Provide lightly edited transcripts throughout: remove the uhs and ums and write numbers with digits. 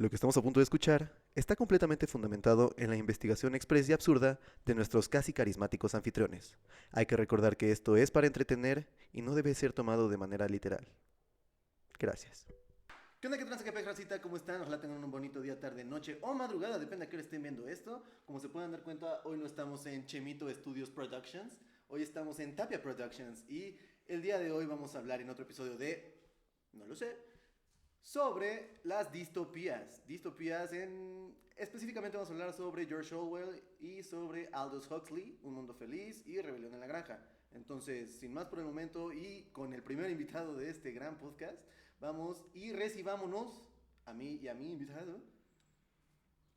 Lo que estamos a punto de escuchar está completamente fundamentado en la investigación express y absurda de nuestros casi carismáticos anfitriones. Hay que recordar que esto es para entretener y no debe ser tomado de manera literal. Gracias. ¿Qué onda, qué tranza, qué racita? ¿Cómo están? Ojalá tengan un bonito día, tarde, noche o madrugada, depende a qué hora estén viendo esto. Como se pueden dar cuenta, hoy no estamos en Chemito Studios Productions, hoy estamos en Tapia Productions y el día de hoy vamos a hablar en otro episodio de... no lo sé, sobre las distopías. Específicamente vamos a hablar sobre George Orwell y sobre Aldous Huxley, Un Mundo Feliz y Rebelión en la Granja. Entonces, sin más por el momento y con el primer invitado de este gran podcast, vamos y recibámonos a mí y a mi invitado,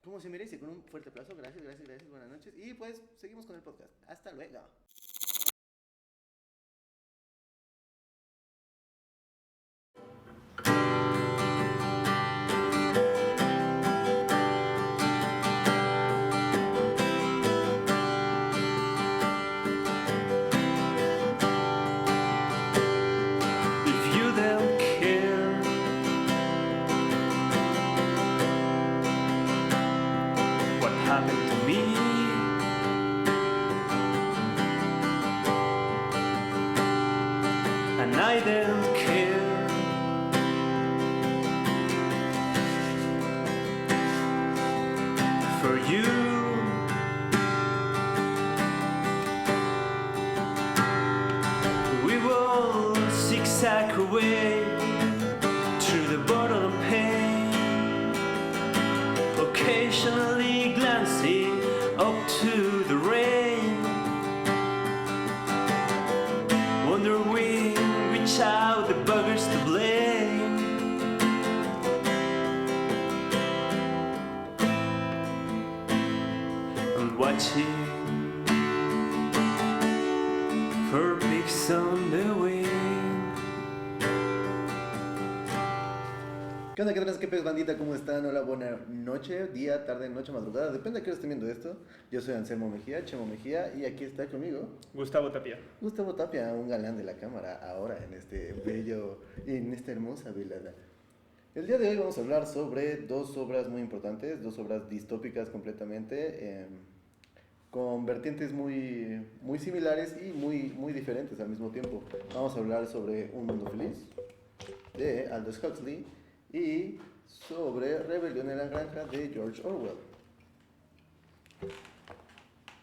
como se merece, con un fuerte aplauso. Gracias, gracias, gracias, buenas noches. Y pues seguimos con el podcast. Hasta luego. If you don't care what happened to me, and I don't care for you, we will zigzag away through the bottle of pain, occasionally glancing up to the rain, wondering which are the buggers to blame. And watching for pigs on the wing. ¿Qué onda, qué tranza, qué pez bandita? ¿Cómo están? Hola, buena noche, día, tarde, noche, madrugada. Depende de qué hora estén viendo esto. Yo soy Anselmo Mejía, Chemo Mejía, y aquí está conmigo Gustavo Tapia. Gustavo Tapia, un galán de la cámara, ahora en este bello, en esta hermosa velada. El día de hoy vamos a hablar sobre dos obras muy importantes, dos obras distópicas completamente, con vertientes muy similares y muy diferentes al mismo tiempo. Vamos a hablar sobre Un Mundo Feliz, de Aldous Huxley, y sobre Rebelión en la Granja, de George Orwell.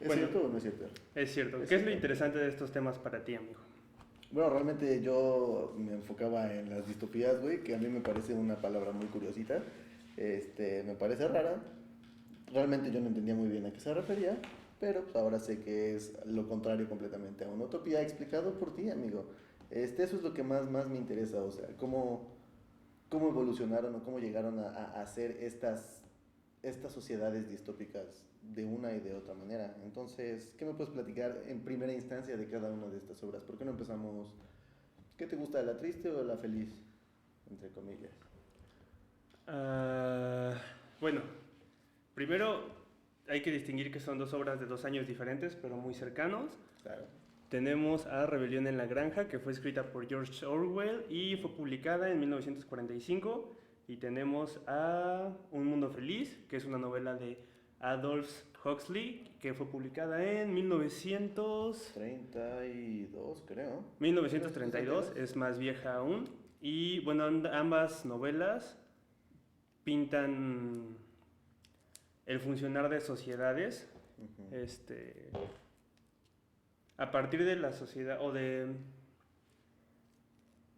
¿Es Bueno. cierto o no es cierto? Es cierto. Es ¿Qué es lo cierto. interesante de estos temas para ti, amigo? Bueno, realmente yo me enfocaba en las distopías, güey, que a mí me parece una palabra muy curiosita. Me parece rara. Realmente yo no entendía muy bien a qué se refería, pero pues ahora sé que es lo contrario completamente a una utopía, explicado por ti, amigo. Eso es lo que más me interesa, o sea, cómo evolucionaron o cómo llegaron a hacer estas sociedades distópicas de una y de otra manera. Entonces, ¿qué me puedes platicar en primera instancia de cada una de estas obras? ¿Por qué no empezamos? ¿Qué te gusta, la triste o la feliz? Entre comillas. Bueno, primero hay que distinguir que son dos obras de 2 años diferentes, pero muy cercanos. Claro. Tenemos a Rebelión en la Granja, que fue escrita por George Orwell y fue publicada en 1945. Y tenemos a Un Mundo Feliz, que es una novela de Aldous Huxley, que fue publicada en 32, creo. 1932, es más vieja aún. Y bueno, ambas novelas pintan el funcionar de sociedades, Ujú. a partir de la sociedad o de...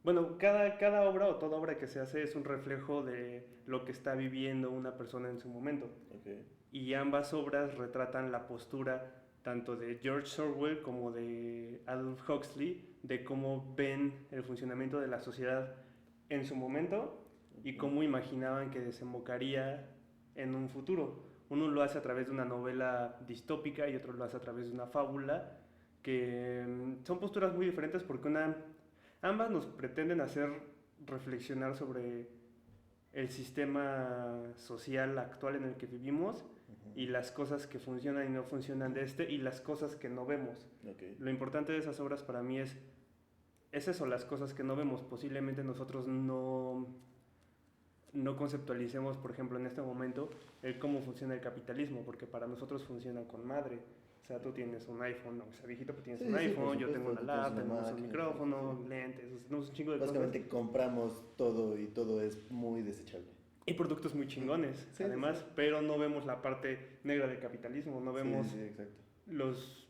Bueno, cada obra o toda obra que se hace es un reflejo de lo que está viviendo una persona en su momento. Okay. Y ambas obras retratan la postura tanto de George Orwell como de Aldous Huxley de cómo ven el funcionamiento de la sociedad en su momento y cómo imaginaban que desembocaría en un futuro. Uno lo hace a través de una novela distópica y otro lo hace a través de una fábula, que son posturas muy diferentes porque ambas nos pretenden hacer reflexionar sobre el sistema social actual en el que vivimos y las cosas que funcionan y no funcionan de y las cosas que no vemos. Okay. Lo importante de esas obras para mí es eso, las cosas que no vemos. Posiblemente nosotros no no conceptualicemos, por ejemplo, en este momento, el cómo funciona el capitalismo, porque para nosotros funciona con madre. O sea, tú tienes un iPhone, o sea, viejito, pero tienes Sí, un sí, por iPhone, yo tengo supuesto, una tú tienes laptop, una tenemos un máquina, micrófono, sí, sí. lentes, o sea, tenemos un chingo de cosas. Básicamente compramos todo y todo es muy desechable. Y productos muy chingones, Sí, además, sí. pero no vemos la parte negra del capitalismo, no Sí, vemos sí, exacto. los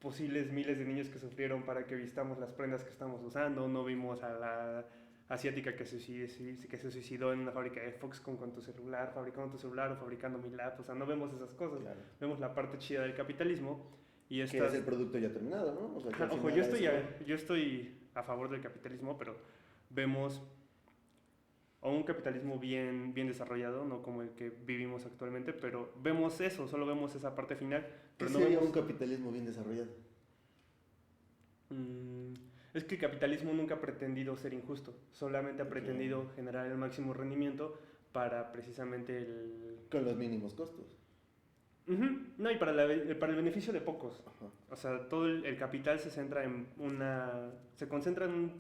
posibles miles de niños que sufrieron para que vistamos las prendas que estamos usando, no vimos a la asiática que se suicidó en una fábrica de Foxconn con tu celular, fabricando tu celular o fabricando mi lap, o sea, no vemos esas cosas, Claro. vemos la parte chida del capitalismo y Que estas... es el producto ya terminado, ¿no? O sea, que al Ojo, final a eso- yo estoy a favor del capitalismo, pero vemos o un capitalismo bien desarrollado, no como el que vivimos actualmente, pero vemos eso, solo vemos esa parte final, ¿Qué pero no sería vemos... un capitalismo bien desarrollado? Es que el capitalismo nunca ha pretendido ser injusto, solamente ha Ok. pretendido generar el máximo rendimiento para precisamente el... Con los mínimos costos. Ujú. No, y para el beneficio de pocos. Ajá. O sea, todo el capital se centra en se concentra en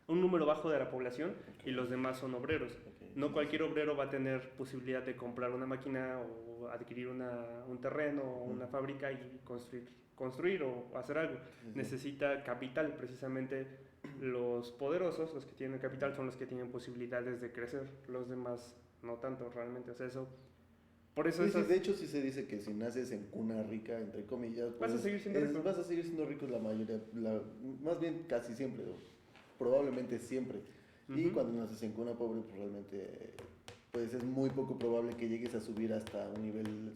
un número bajo de la población Ok. y los demás son obreros. Ok, No sí, cualquier sí. obrero va a tener posibilidad de comprar una máquina o adquirir un terreno o una fábrica y construir o hacer algo. Sí, sí. Necesita capital, precisamente los poderosos, los que tienen capital, son los que tienen posibilidades de crecer, los demás no tanto realmente. O sea, eso, por eso Sí, sí, esas... de hecho sí se dice que si naces en cuna rica, entre comillas, Vas a seguir siendo rico. vas a seguir siendo rico la mayoría, más bien casi siempre, o probablemente siempre. Y Ujú. cuando naces en cuna pobre, pues realmente pues es muy poco probable que llegues a subir hasta un nivel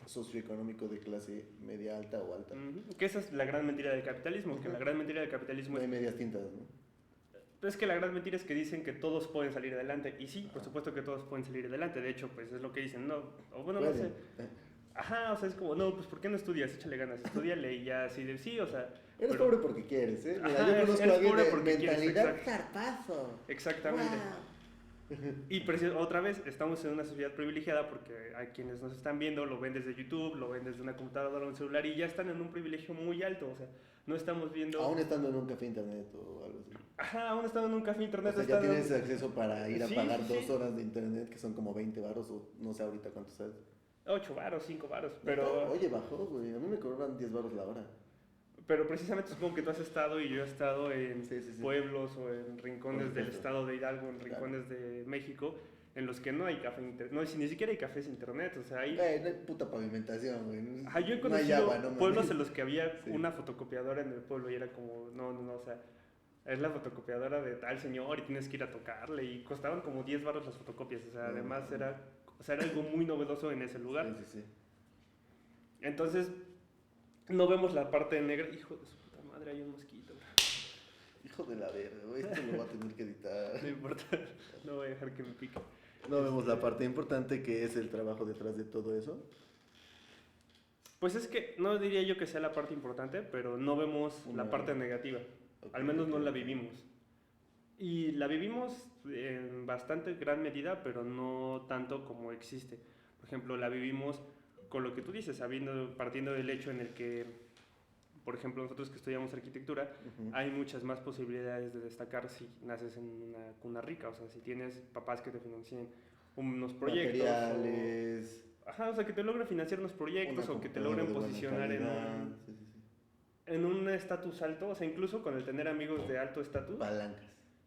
socioeconómico de clase media alta o alta. Ujú. Que esa es la gran mentira del capitalismo, que Ujú. la gran mentira del capitalismo No hay es... medias tintas, ¿no? Es que la gran mentira es que dicen que todos pueden salir adelante. Y sí, por Ajá. supuesto que todos pueden salir adelante. De hecho, pues es lo que dicen, no. O bueno, no Pueden. sé. Ajá, o sea, es como, no, pues ¿por qué no estudias? Échale ganas, estudiale y ya así de sí, o sea. Eres pero- pobre porque quieres, ¿eh? Mira, Ajá, yo conozco eres a alguien pobre de porque quieres, mentalidad exacto. zarpazo. Exactamente. Wow. Y otra vez, estamos en una sociedad privilegiada porque a quienes nos están viendo lo ven desde YouTube, lo ven desde una computadora o un celular y ya están en un privilegio muy alto. O sea, no estamos viendo. Aún estando en un café internet o algo así. Ajá, aún estando en un café O internet. sea, ya tienes acceso para ir a Sí, pagar sí, 2 horas de internet, que son como 20 varos o no sé ahorita cuánto sabes. 8 varos, 5 varos. Neta, oye, bajó, güey. A mí me cobran 10 varos la hora. Pero precisamente supongo que tú has estado y yo he estado en Sí, sí, sí. pueblos o en rincones Por del supuesto. estado de Hidalgo, en Claro. rincones de México, en los que no hay café internet, no, ni siquiera hay cafés internet, o sea, hay... No hay puta pavimentación, güey. Ajá, yo he No hay conocido agua, no pueblos mames. en los que había Sí. una fotocopiadora en el pueblo y era como, no, o sea, es la fotocopiadora de tal señor y tienes que ir a tocarle y costaban como 10 baros las fotocopias, o sea, No, además no. era algo muy novedoso en ese lugar. Sí, sí, sí. Entonces, no vemos la parte negra, hijo de su puta madre, hay un mosquito. Hijo de la verga, güey. Esto lo va a tener que editar. No importa, no voy a dejar que me pique. No vemos la parte importante que es el trabajo detrás de todo eso. Pues es que no diría yo que sea la parte importante, pero no vemos la parte negativa. Ok, Al menos no ok, la ok. vivimos. Y la vivimos en bastante gran medida, pero no tanto como existe. Por ejemplo, la vivimos con lo que tú dices, partiendo del hecho en el que, por ejemplo, nosotros que estudiamos arquitectura, Ujú. hay muchas más posibilidades de destacar si naces en una cuna rica, o sea, si tienes papás que te financien unos proyectos. Materiales. Ajá, o sea, que te logren financiar unos proyectos Una o que te computadora logren de buena posicionar calidad. Sí, sí, sí. en un estatus alto, o sea, incluso con el tener amigos de alto estatus, Palancas.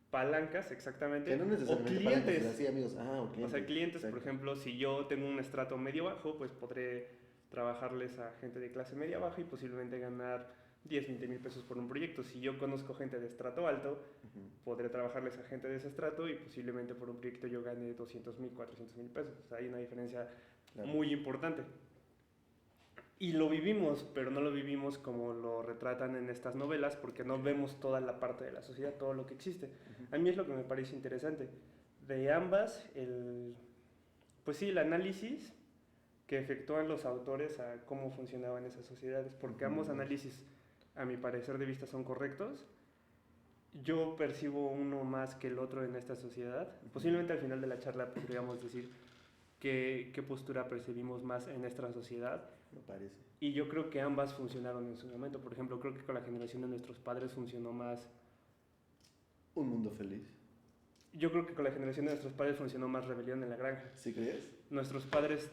palancas exactamente, Que no o necesariamente palancas, clientes. pero sí amigos. Ah, o clientes. O sea, clientes, por Exacto. ejemplo, si yo tengo un estrato medio bajo, pues podré trabajarles a gente de clase media baja y posiblemente ganar 10, 20 mil pesos por un proyecto. Si yo conozco gente de estrato alto, Ujú. podré trabajarles a gente de ese estrato y posiblemente por un proyecto yo gane 200 mil, 400 mil pesos. O sea, hay una diferencia Claro. muy importante. Y lo vivimos, pero no lo vivimos como lo retratan en estas novelas porque no vemos toda la parte de la sociedad, todo lo que existe. Ujú. A mí es lo que me parece interesante. De ambas, pues sí, el análisis que efectúan los autores a cómo funcionaban esas sociedades, porque ambos Ujú. análisis, a mi parecer de vista, son correctos. Yo percibo uno más que el otro en esta sociedad. Posiblemente al final de la charla podríamos decir qué postura percibimos más en esta sociedad. Me parece. Y yo creo que ambas funcionaron en su momento. Por ejemplo, creo que con la generación de nuestros padres funcionó más. Un mundo feliz. Yo creo que con la generación de nuestros padres funcionó más Rebelión en la Granja. ¿Sí crees? Nuestros padres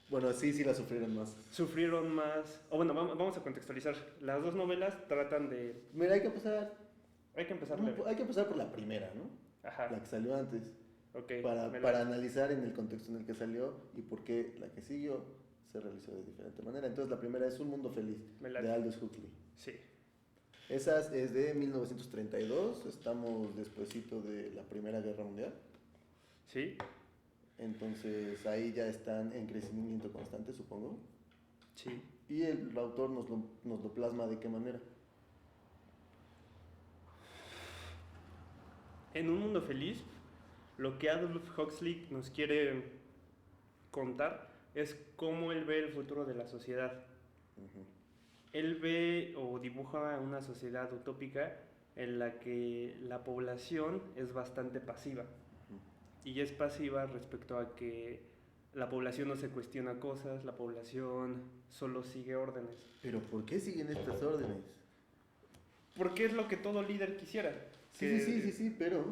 Bueno, sí la sufrieron más. sufrieron más, o bueno, vamos a contextualizar. Las dos novelas tratan de... Mira, hay que empezar leve. hay que empezar por la primera, ¿no? Ajá, La que salió antes. ok. Para analizar en el contexto en el que salió y por qué la que siguió se realizó de diferente manera. Entonces, la primera es Un Mundo Feliz, de Aldous Huxley. Sí. Esa es de 1932, estamos despuesito de la Primera Guerra Mundial. Sí. Entonces, ahí ya están en crecimiento constante, supongo. Sí. Y el autor nos lo plasma de qué manera. En Un Mundo Feliz, lo que Aldous Huxley nos quiere contar es cómo él ve el futuro de la sociedad. Uh-huh. Él ve o dibuja una sociedad utópica en la que la población es bastante pasiva. Uh-huh. Y es pasiva respecto a que la población no se cuestiona cosas, la población solo sigue órdenes. ¿Pero por qué siguen estas órdenes? Porque es lo que todo líder quisiera. Sí, pero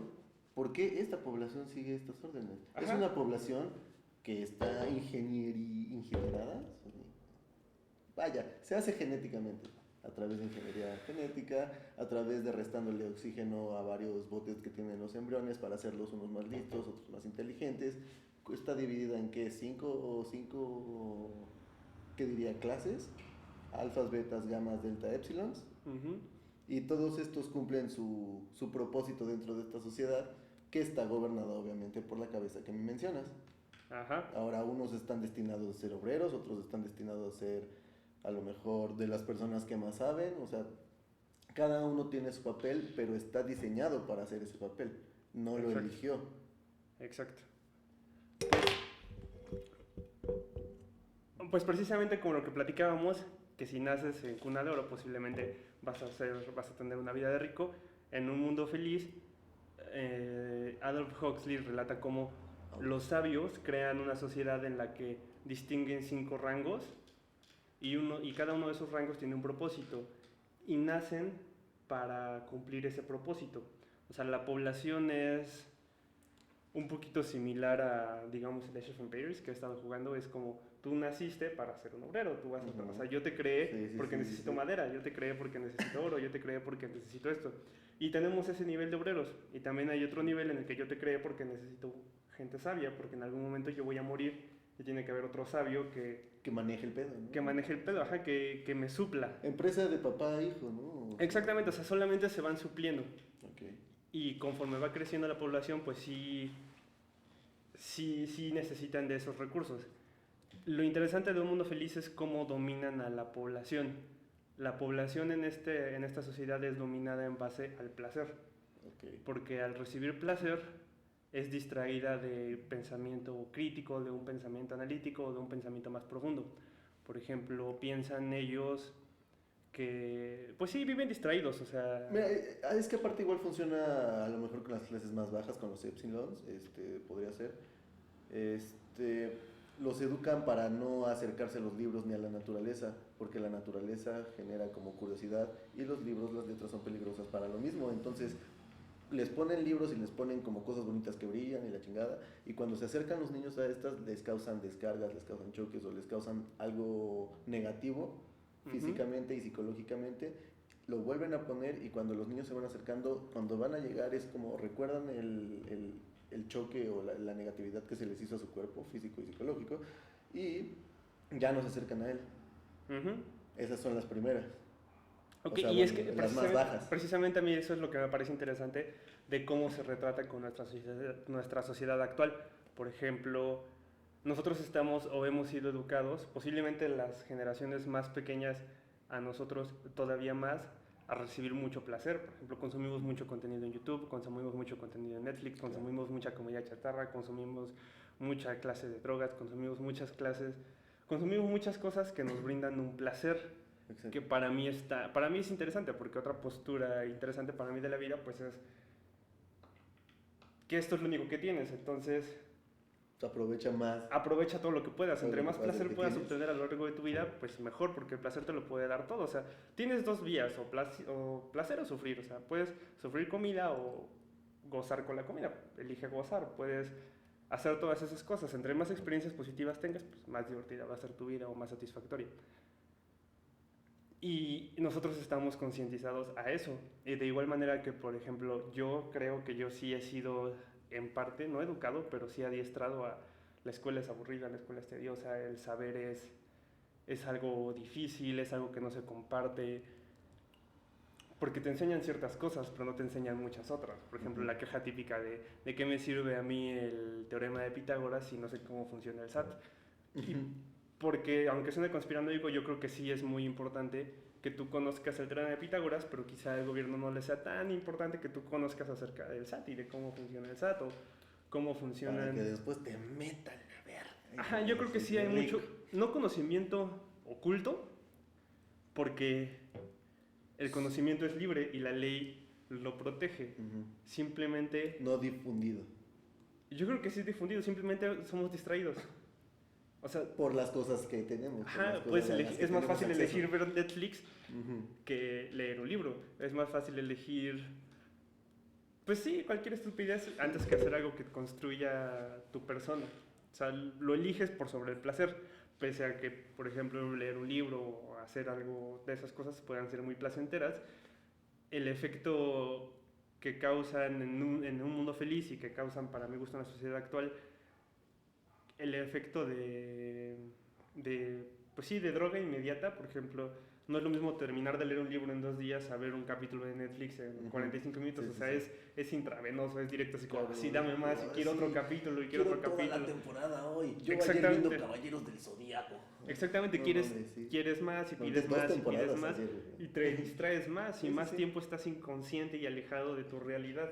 ¿por qué esta población sigue estas órdenes? Ajá. Es una población que está ingenerada, vaya, se hace genéticamente, a través de ingeniería genética, a través de restándole oxígeno a varios botes que tienen los embriones para hacerlos unos más listos, otros más inteligentes. Está dividida en ¿qué? Cinco, ¿qué diría? Clases, alfas, betas, gamas, delta, épsilons. Uh-huh. Y todos estos cumplen su propósito dentro de esta sociedad, que está gobernada obviamente por la cabeza que me mencionas. Ajá. Ahora, unos están destinados a ser obreros, otros están destinados a ser a lo mejor de las personas que más saben, o sea, cada uno tiene su papel, pero está diseñado para hacer ese papel, no lo eligió. Exacto. Pues precisamente como lo que platicábamos, que si naces en cuna de oro posiblemente vas a tener una vida de rico. En Un Mundo Feliz, Aldous Huxley relata cómo los sabios crean una sociedad en la que distinguen 5 rangos y cada uno de esos rangos tiene un propósito y nacen para cumplir ese propósito. O sea, la población es un poquito similar a, digamos, el Age of Empires que he estado jugando. Es como, tú naciste para ser un obrero, tú vas a... O sea, yo te creé porque necesito madera, yo te creé porque necesito oro, yo te creé porque necesito esto. Y tenemos ese nivel de obreros. Y también hay otro nivel en el que yo te creé porque necesito gente sabia, porque en algún momento yo voy a morir y tiene que haber otro sabio que maneje el pedo, ¿no? Que maneje el pedo, ajá, que me supla. Empresa de papá a hijo, ¿no? Exactamente, o sea, solamente se van supliendo. Okay. Y conforme va creciendo la población, pues sí necesitan de esos recursos. Lo interesante de Un Mundo Feliz es cómo dominan a la población. La población en esta sociedad es dominada en base al placer. Okay. Porque al recibir placer es distraída de pensamiento crítico, de un pensamiento analítico o de un pensamiento más profundo. Por ejemplo, piensan ellos que, pues sí, viven distraídos, o sea... Mira, es que aparte igual funciona a lo mejor con las clases más bajas, con los epsilons, podría ser. Los educan para no acercarse a los libros ni a la naturaleza, porque la naturaleza genera como curiosidad y los libros, las letras son peligrosas para lo mismo. Entonces les ponen libros y les ponen como cosas bonitas que brillan y la chingada, y cuando se acercan los niños a estas les causan descargas, les causan choques o les causan algo negativo físicamente y psicológicamente. Lo vuelven a poner y cuando los niños se van acercando, cuando van a llegar es como recuerdan el choque o la negatividad que se les hizo a su cuerpo físico y psicológico y ya no se acercan a él. Esas son las primeras. Okay, o sea, y bueno, es que las más bajas. Precisamente a mí eso es lo que me parece interesante de cómo se retrata con nuestra sociedad actual. Por ejemplo, nosotros estamos o hemos sido educados, posiblemente las generaciones más pequeñas a nosotros todavía más, a recibir mucho placer. Por ejemplo, consumimos mucho contenido en YouTube, consumimos mucho contenido en Netflix, consumimos mucha comida chatarra, consumimos mucha clase de drogas, consumimos muchas cosas que nos brindan un placer. Exacto. Que para mí es interesante, porque otra postura interesante para mí de la vida pues es que esto es lo único que tienes, entonces aprovecha todo lo que puedas. Entre más placer puedas obtener a lo largo de tu vida, pues mejor, porque el placer te lo puede dar todo. O sea, tienes dos vías, o placer o sufrir. O sea, puedes sufrir comida o gozar con la comida, elige gozar, puedes hacer todas esas cosas. Entre más experiencias positivas tengas, pues más divertida va a ser tu vida o más satisfactoria. Y nosotros estamos concientizados a eso. Y de igual manera que, por ejemplo, yo creo que yo sí he sido, en parte, no educado, pero sí adiestrado a la escuela es aburrida, la escuela es tediosa, el saber es algo difícil, es algo que no se comparte, porque te enseñan ciertas cosas, pero no te enseñan muchas otras. Por ejemplo, la queja típica de qué me sirve a mí el teorema de Pitágoras si no sé cómo funciona el SAT. Y porque, aunque suene conspiranoico, yo creo que sí es muy importante que tú conozcas el teorema de Pitágoras, pero quizá al gobierno no le sea tan importante que tú conozcas acerca del SAT y de cómo funciona el SAT o cómo funcionan... Para que después te metan a ver. Ajá, yo creo que sí hay mucho, no conocimiento oculto, porque el conocimiento es libre y la ley lo protege. Simplemente... No difundido. Yo creo que sí es difundido, simplemente somos distraídos. O sea, por las cosas que tenemos. Ajá, pues es más fácil elegir ver Netflix que leer un libro. Es más fácil elegir, pues sí, cualquier estupidez antes que hacer algo que construya tu persona. O sea, lo eliges por sobre el placer, pese a que, por ejemplo, leer un libro o hacer algo de esas cosas puedan ser muy placenteras. El efecto que causan en un mundo feliz y que causan, para mi gusto, en la sociedad actual, el efecto pues sí, de droga inmediata. Por ejemplo, no es lo mismo terminar de leer un libro en 2 días a ver un capítulo de Netflix en 45 minutos. Sí, o sea, sí. Es intravenoso, es directo, así como, sí, dame más, y quiero otro capítulo, y quiero otro toda capítulo. La temporada hoy. Yo ayer viendo Caballeros del Zodíaco. Exactamente, quieres más, y pides más, y pides más, y te distraes más, y más tiempo estás inconsciente y alejado de tu realidad.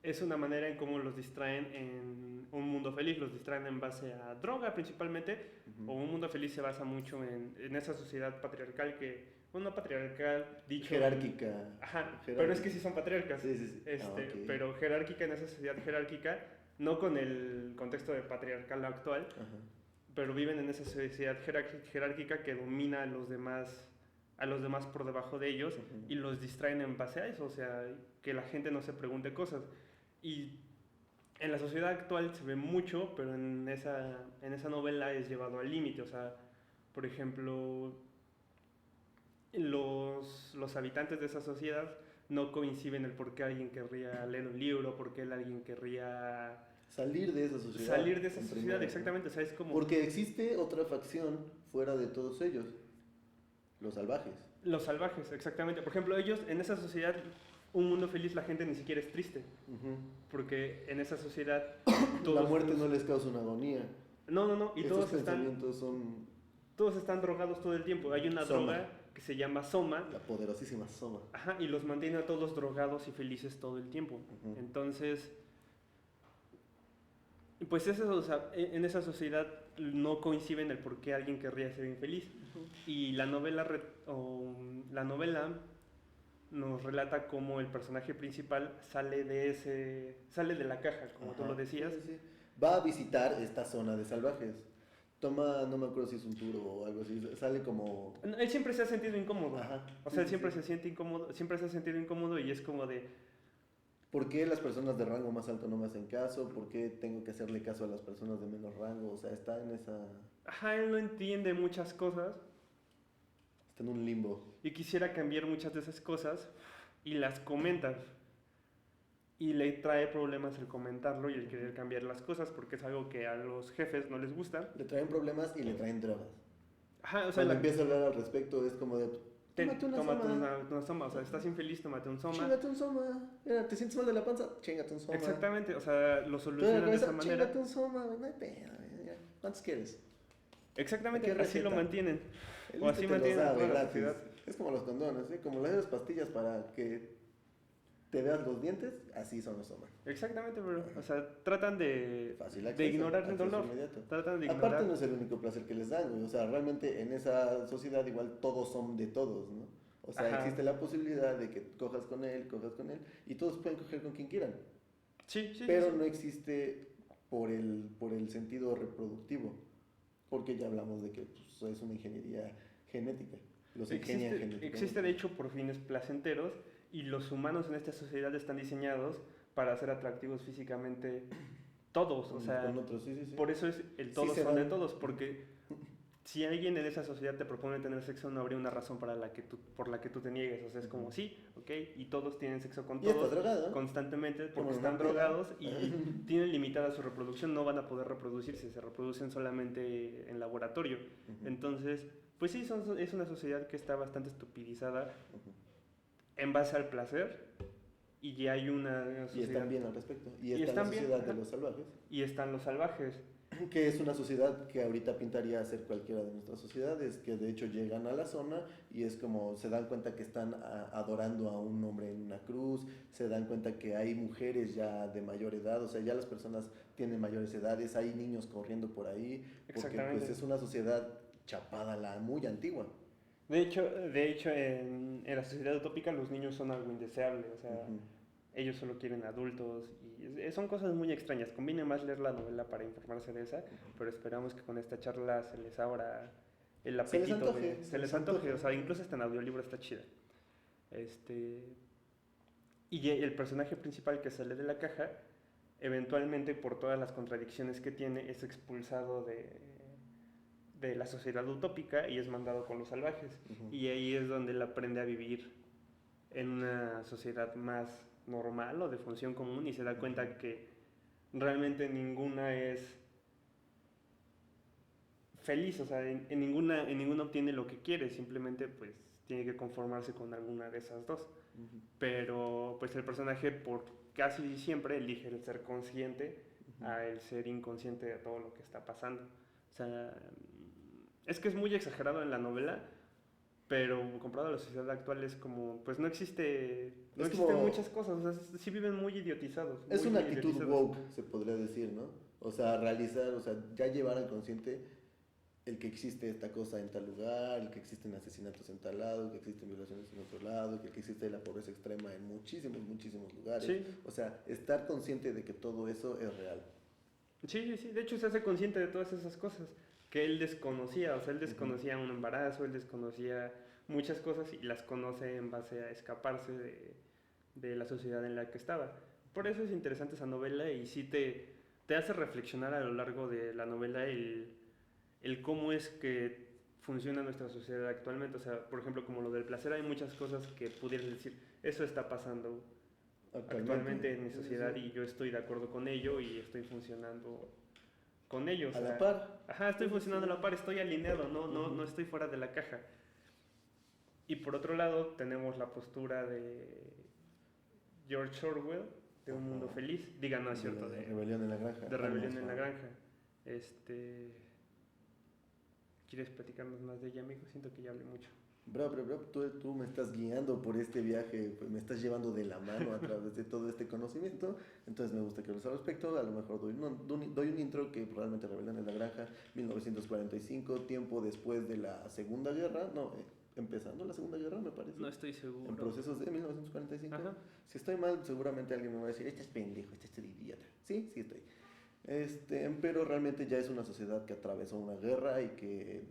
Es una manera en cómo los distraen en un mundo feliz, los distraen en base a droga principalmente, o un mundo feliz se basa mucho en esa sociedad patriarcal que, bueno, no patriarcal, dicho... Jerárquica. Ajá, jerárquica. Pero es que sí son patriarcas. Sí. Okay. Pero jerárquica, en esa sociedad jerárquica, no con el contexto de patriarcal actual, pero viven en esa sociedad jerárquica que domina a los demás por debajo de ellos, y los distraen en base a eso, o sea, que la gente no se pregunte cosas. Y en la sociedad actual se ve mucho, pero en esa novela es llevado al límite. O sea, por ejemplo, los habitantes de esa sociedad no coinciden el por qué alguien querría leer un libro, por qué alguien querría... Salir de esa sociedad. Exactamente. O sea, es como... Porque existe otra facción fuera de todos ellos. Los salvajes. Los salvajes, exactamente. Por ejemplo, ellos en esa sociedad... Un mundo feliz, la gente ni siquiera es triste. Porque en esa sociedad... La muerte no les causa una agonía. No. Y todos son... Todos están drogados todo el tiempo. Hay una droga que se llama Soma. La poderosísima Soma. Ajá, y los mantiene a todos drogados y felices todo el tiempo. Entonces... Pues eso, o sea, en esa sociedad no coinciden el por qué alguien querría ser infeliz. Y la novela nos relata cómo el personaje principal sale de la caja, como tú lo decías. Sí. Va a visitar esta zona de salvajes. Toma, no me acuerdo si es un tour o algo así, sale como... Él siempre se ha sentido incómodo. O sea, él siempre se siente incómodo, siempre se ha sentido incómodo, y es como de... ¿Por qué las personas de rango más alto no me hacen caso? ¿Por qué tengo que hacerle caso a las personas de menos rango? O sea, está en esa... Ajá, él no entiende muchas cosas. Está en un limbo. Y quisiera cambiar muchas de esas cosas y las comenta. Y le trae problemas el comentarlo y el querer cambiar las cosas, porque es algo que a los jefes no les gusta. Le traen problemas y le traen drogas. Ajá, o sea... Cuando empieza a hablar al respecto es como de... Tómate una soma. O sea, estás infeliz, tómate un soma. Chíngate un soma. Mira, ¿te sientes mal de la panza? Chíngate un soma. Exactamente, o sea, lo solucionan de esa manera. Chíngate un soma, no hay pedo. ¿Cuántos quieres? Exactamente, así lo mantienen. O así mantienen toda la sociedad. Es como los condones, ¿eh? Como las pastillas para que te veas los dientes, así son los somas. Exactamente, pero, o sea, tratan de ignorar el dolor. Tratan de ignorar. Aparte no es el único placer que les dan, güey. O sea, realmente en esa sociedad igual todos son de todos, ¿no? O sea, existe la posibilidad de que cojas con él, y todos pueden coger con quien quieran. Sí. Pero no existe por el sentido reproductivo, porque ya hablamos de que pues, es una ingeniería genética. Los ingenian genéticamente. Existe de hecho por fines placenteros, y los humanos en esta sociedad están diseñados para ser atractivos físicamente todos, o sea, con otros, sí, sí, sí. por eso es el todos Sí, son de todos, porque si alguien en esa sociedad te propone tener sexo, no habría una razón por la que tú te niegues. O sea, es como, sí, ok, y todos tienen sexo con Y está todos drogado. constantemente porque Como están una peda. drogados y tienen limitada su reproducción, no van a poder reproducirse, se reproducen solamente en laboratorio. Entonces, pues sí, es una sociedad que está bastante estupidizada en base al placer y ya hay una Y sociedad... están bien al respecto. Y Y está la están bien, sociedad de ajá. los salvajes. Y están los salvajes. Que es una sociedad que ahorita pintaría a ser cualquiera de nuestras sociedades, que de hecho llegan a la zona y es como se dan cuenta que están adorando a un hombre en una cruz, se dan cuenta que hay mujeres ya de mayor edad, o sea, ya las personas tienen mayores edades, hay niños corriendo por ahí, porque pues es una sociedad chapada, la muy antigua. De hecho en la sociedad utópica los niños son algo indeseable, o sea, ellos solo quieren adultos y son cosas muy extrañas. Conviene más leer la novela para informarse de esa, pero esperamos que con esta charla se les abra el apetito. Se les antoje, o sea, incluso hasta en audiolibro está chida. Y el personaje principal que sale de la caja, eventualmente por todas las contradicciones que tiene, es expulsado de la sociedad utópica y es mandado con los salvajes. Y ahí es donde él aprende a vivir en una sociedad más normal o de función común y se da cuenta que realmente ninguna es feliz, o sea, en ninguna obtiene lo que quiere, simplemente pues tiene que conformarse con alguna de esas dos. Pero pues el personaje por casi siempre elige el ser consciente a el ser inconsciente de todo lo que está pasando. O sea, es que es muy exagerado en la novela, pero comparado a la sociedad actual es como, pues no existen muchas cosas, o sea, sí viven muy idiotizados. Es una actitud woke, se podría decir, ¿no? O sea, realizar, o sea, ya llevar al consciente el que existe esta cosa en tal lugar, el que existen asesinatos en tal lado, que existen violaciones en otro lado, que existe la pobreza extrema en muchísimos lugares. Sí. O sea, estar consciente de que todo eso es real. Sí, de hecho se hace consciente de todas esas cosas que él desconocía, o sea, él desconocía un embarazo, él desconocía muchas cosas y las conoce en base a escaparse de la sociedad en la que estaba. Por eso es interesante esa novela y sí te hace reflexionar a lo largo de la novela el cómo es que funciona nuestra sociedad actualmente. O sea, por ejemplo, como lo del placer, hay muchas cosas que pudieras decir, eso está pasando actualmente en mi sociedad y yo estoy de acuerdo con ello y estoy funcionando con ello. O sea, a la par. Ajá, estoy funcionando a la par, estoy alineado, no estoy fuera de la caja. Y por otro lado tenemos la postura de George Orwell, de Un Mundo Feliz. Diga, no es cierto, de Rebelión en la Granja. De Rebelión en la Granja. ¿Quieres platicarnos más de ella, amigo? Siento que ya hablé mucho. Bro, tú me estás guiando por este viaje, pues me estás llevando de la mano a través de todo este conocimiento, entonces me gusta que hables al respecto. A lo mejor doy un intro que probablemente Rebelión en la Granja, 1945, tiempo después de la Segunda Guerra, empezando la Segunda Guerra, me parece. No estoy seguro. En procesos de 1945. Ajá. Si estoy mal, seguramente alguien me va a decir, este es pendejo, este es idiota. Sí estoy. Pero realmente ya es una sociedad que atravesó una guerra y que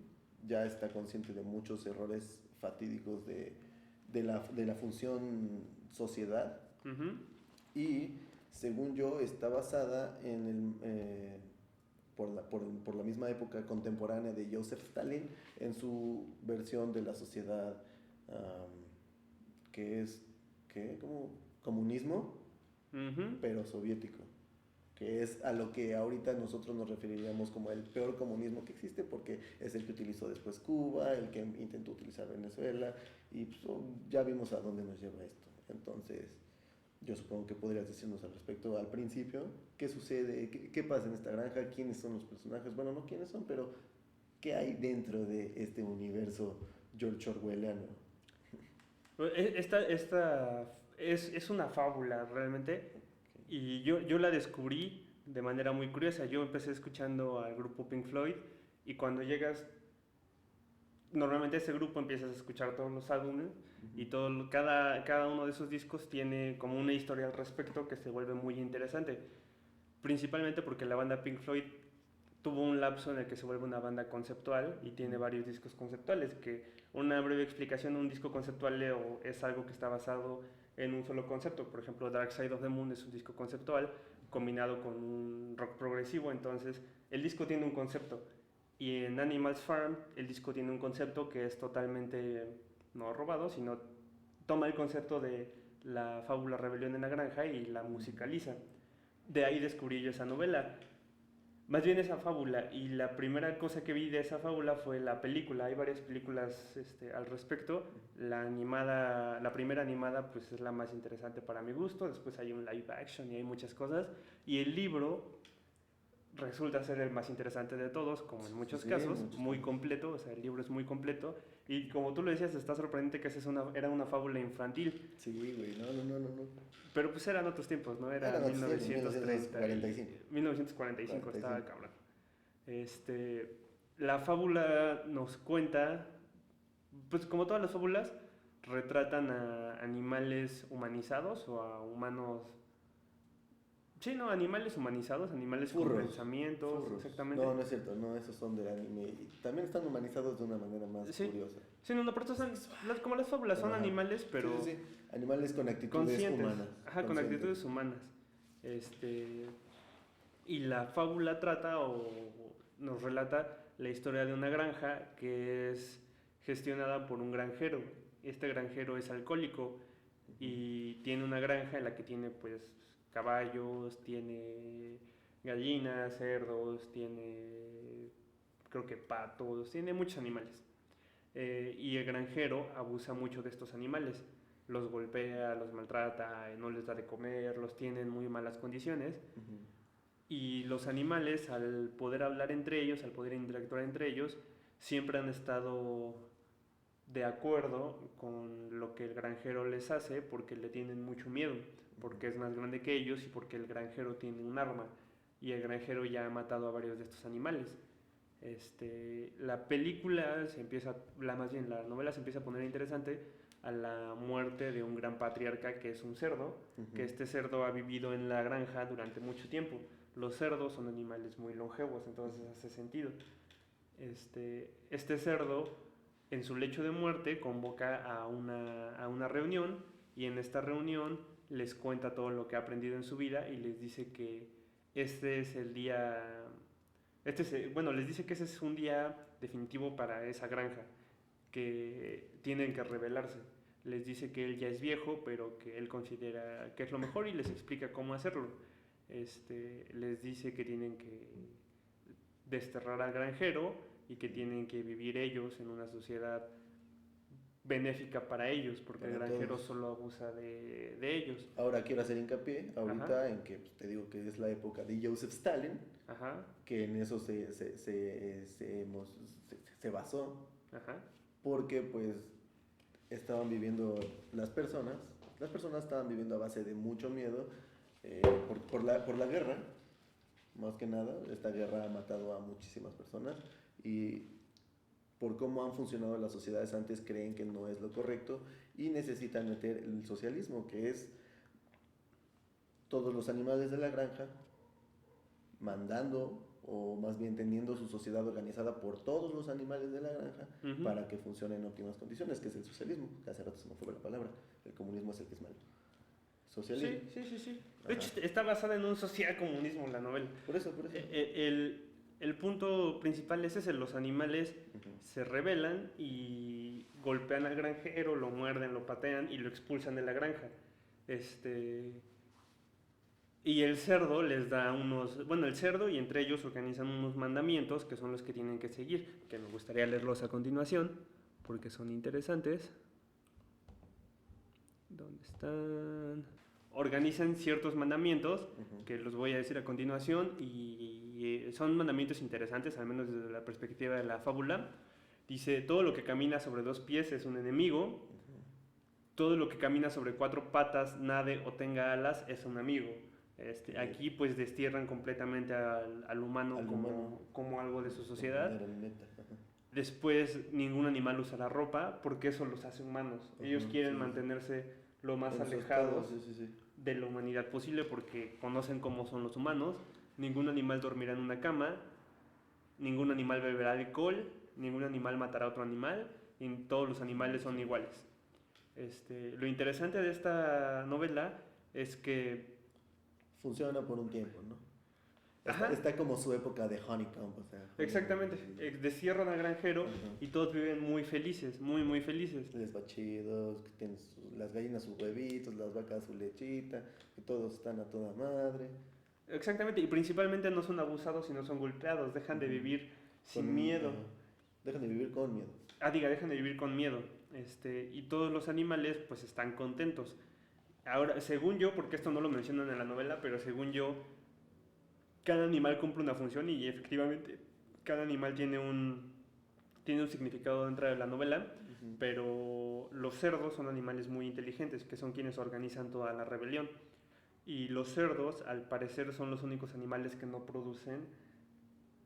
ya está consciente de muchos errores fatídicos de la función sociedad. Y según yo está basada en por la misma época contemporánea de Joseph Stalin en su versión de la sociedad que es como comunismo, pero soviético, que es a lo que ahorita nosotros nos referiríamos como el peor comunismo que existe, porque es el que utilizó después Cuba, el que intentó utilizar Venezuela, y pues, ya vimos a dónde nos lleva esto. Entonces, yo supongo que podrías decirnos al respecto al principio, qué sucede, qué pasa en esta granja, quiénes son los personajes, bueno, no quiénes son, pero qué hay dentro de este universo George Orwelliano. Esta es una fábula realmente. Y yo la descubrí de manera muy curiosa. Yo empecé escuchando al grupo Pink Floyd y cuando llegas, normalmente ese grupo empiezas a escuchar todos los álbumes y cada uno de esos discos tiene como una historia al respecto que se vuelve muy interesante. Principalmente porque la banda Pink Floyd tuvo un lapso en el que se vuelve una banda conceptual y tiene varios discos conceptuales, que una breve explicación, un disco conceptual es algo que está basado en un solo concepto. Por ejemplo, Dark Side of the Moon es un disco conceptual combinado con un rock progresivo, entonces el disco tiene un concepto. Y en Animals Farm el disco tiene un concepto que es totalmente no robado, sino toma el concepto de la fábula Rebelión en la Granja y la musicaliza. De ahí descubrí yo esa novela. Más bien esa fábula, y la primera cosa que vi de esa fábula fue la película. Hay varias películas al respecto. La primera animada pues es la más interesante para mi gusto, después hay un live action y hay muchas cosas, y el libro resulta ser el más interesante de todos, como en muchos casos, muy completo, o sea, el libro es muy completo, y como tú lo decías, está sorprendente que era una fábula infantil. Sí, güey, no. Pero pues eran otros tiempos, ¿no? Era 1945, estaba cabrón. La fábula nos cuenta, pues como todas las fábulas, retratan a animales humanizados o a humanos... Sí, no, animales humanizados, animales con pensamientos, furros. Exactamente. No es cierto, no, esos son del anime. Y también están humanizados de una manera más curiosa. Sí, no, pero estos son, como las fábulas, son animales, pero... Sí. Animales con actitudes humanas. Ajá, con actitudes humanas. Y la fábula trata o nos relata la historia de una granja que es gestionada por un granjero. Este granjero es alcohólico y tiene una granja en la que tiene pues caballos, tiene gallinas, cerdos, tiene creo que patos, tiene muchos animales. Y el granjero abusa mucho de estos animales, los golpea, los maltrata, no les da de comer, los tiene en muy malas condiciones. Y los animales, al poder hablar entre ellos, al poder interactuar entre ellos, siempre han estado de acuerdo con lo que el granjero les hace porque le tienen mucho miedo, porque es más grande que ellos y porque el granjero tiene un arma y el granjero ya ha matado a varios de estos animales. La película la novela se empieza a poner interesante a la muerte de un gran patriarca que es un cerdo, que este cerdo ha vivido en la granja durante mucho tiempo. Los cerdos son animales muy longevos, entonces hace sentido. Este cerdo, en su lecho de muerte, convoca a una reunión y en esta reunión les cuenta todo lo que ha aprendido en su vida y les dice que este es el día... les dice que ese es un día definitivo para esa granja, que tienen que rebelarse. Les dice que él ya es viejo, pero que él considera que es lo mejor y les explica cómo hacerlo. Les dice que tienen que desterrar al granjero y que tienen que vivir ellos en una sociedad benéfica para ellos, porque el granjero solo abusa de ellos. Ahora quiero hacer hincapié ahorita en que te digo que es la época de Joseph Stalin, que en eso se basó, porque pues estaban viviendo las personas estaban viviendo a base de mucho miedo por la guerra, más que nada. Esta guerra ha matado a muchísimas personas y por cómo han funcionado las sociedades antes creen que no es lo correcto y necesitan meter el socialismo, que es todos los animales de la granja mandando, o más bien teniendo su sociedad organizada por todos los animales de la granja para que funcione en óptimas condiciones, que es el socialismo, que hace rato se me fue la palabra. El comunismo es el que es malo. Socialismo. Sí. De hecho, está basada en un social comunismo la novela. Por eso. El punto principal es ese: los animales se rebelan y golpean al granjero, lo muerden, lo patean y lo expulsan de la granja. Y el cerdo les da el cerdo y entre ellos organizan unos mandamientos que son los que tienen que seguir, que me gustaría leerlos a continuación porque son interesantes. ¿Dónde están? Organizan ciertos mandamientos que los voy a decir a continuación y son mandamientos interesantes, al menos desde la perspectiva de la fábula. Dice: todo lo que camina sobre 2 pies es un enemigo, todo lo que camina sobre 4 patas, nade o tenga alas es un amigo. Aquí pues destierran completamente al humano como algo de su sociedad. Después, ningún animal usa la ropa porque eso los hace humanos. Ellos quieren mantenerse lo más alejados de la humanidad posible porque conocen cómo son los humanos. Ningún animal dormirá en una cama, ningún animal beberá alcohol, ningún animal matará a otro animal, y todos los animales son iguales. Lo interesante de esta novela es que... Funciona por un tiempo, ¿no? Ajá. Está como su época de Honeycomb, o sea. Exactamente, destierran al granjero y todos viven muy felices, muy, muy felices. Les va chido, que tienen las gallinas sus huevitos, las vacas su lechita, que todos están a toda madre. Exactamente, y principalmente no son abusados, sino son golpeados, dejan de vivir sin miedo. Dejan de vivir con miedo. Dejan de vivir con miedo. Y todos los animales pues están contentos. Ahora, según yo, porque esto no lo mencionan en la novela, pero según yo, cada animal cumple una función y efectivamente cada animal tiene un significado dentro de la novela, pero los cerdos son animales muy inteligentes, que son quienes organizan toda la rebelión. Y los cerdos, al parecer, son los únicos animales que no producen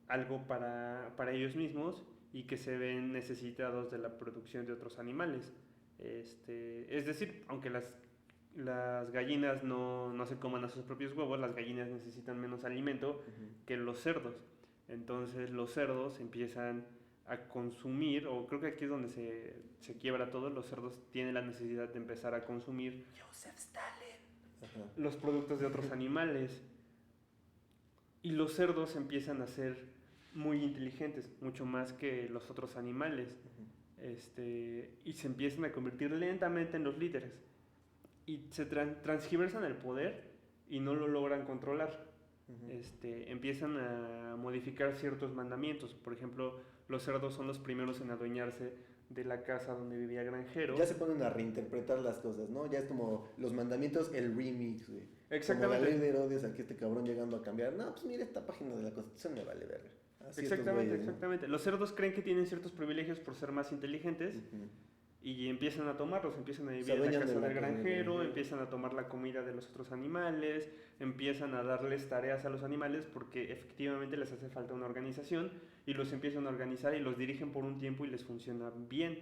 algo para ellos mismos y que se ven necesitados de la producción de otros animales. Es decir, aunque las gallinas no se coman a sus propios huevos, las gallinas necesitan menos alimento que los cerdos. Entonces los cerdos empiezan a consumir, o creo que aquí es donde se quiebra todo, los cerdos tienen la necesidad de empezar a consumir Joseph Stalin. los productos de otros animales. Y los cerdos empiezan a ser muy inteligentes, mucho más que los otros animales. Y se empiezan a convertir lentamente en los líderes. Y se transgiversan el poder y no lo logran controlar. Empiezan a modificar ciertos mandamientos. Por ejemplo, los cerdos son los primeros en adueñarse de la casa donde vivía Granjero. Ya se ponen a reinterpretar las cosas, ¿no? Ya es como los mandamientos, el remix, güey. Exactamente. Como la ley de Herodes, aquí este cabrón llegando a cambiar. No, pues mira, esta página de la Constitución me vale verga. Exactamente. Los cerdos creen que tienen ciertos privilegios por ser más inteligentes y empiezan a tomarlos, empiezan a vivir en la casa del granjero, empiezan a tomar la comida de los otros animales, empiezan a darles tareas a los animales porque efectivamente les hace falta una organización y los empiezan a organizar y los dirigen por un tiempo y les funciona bien.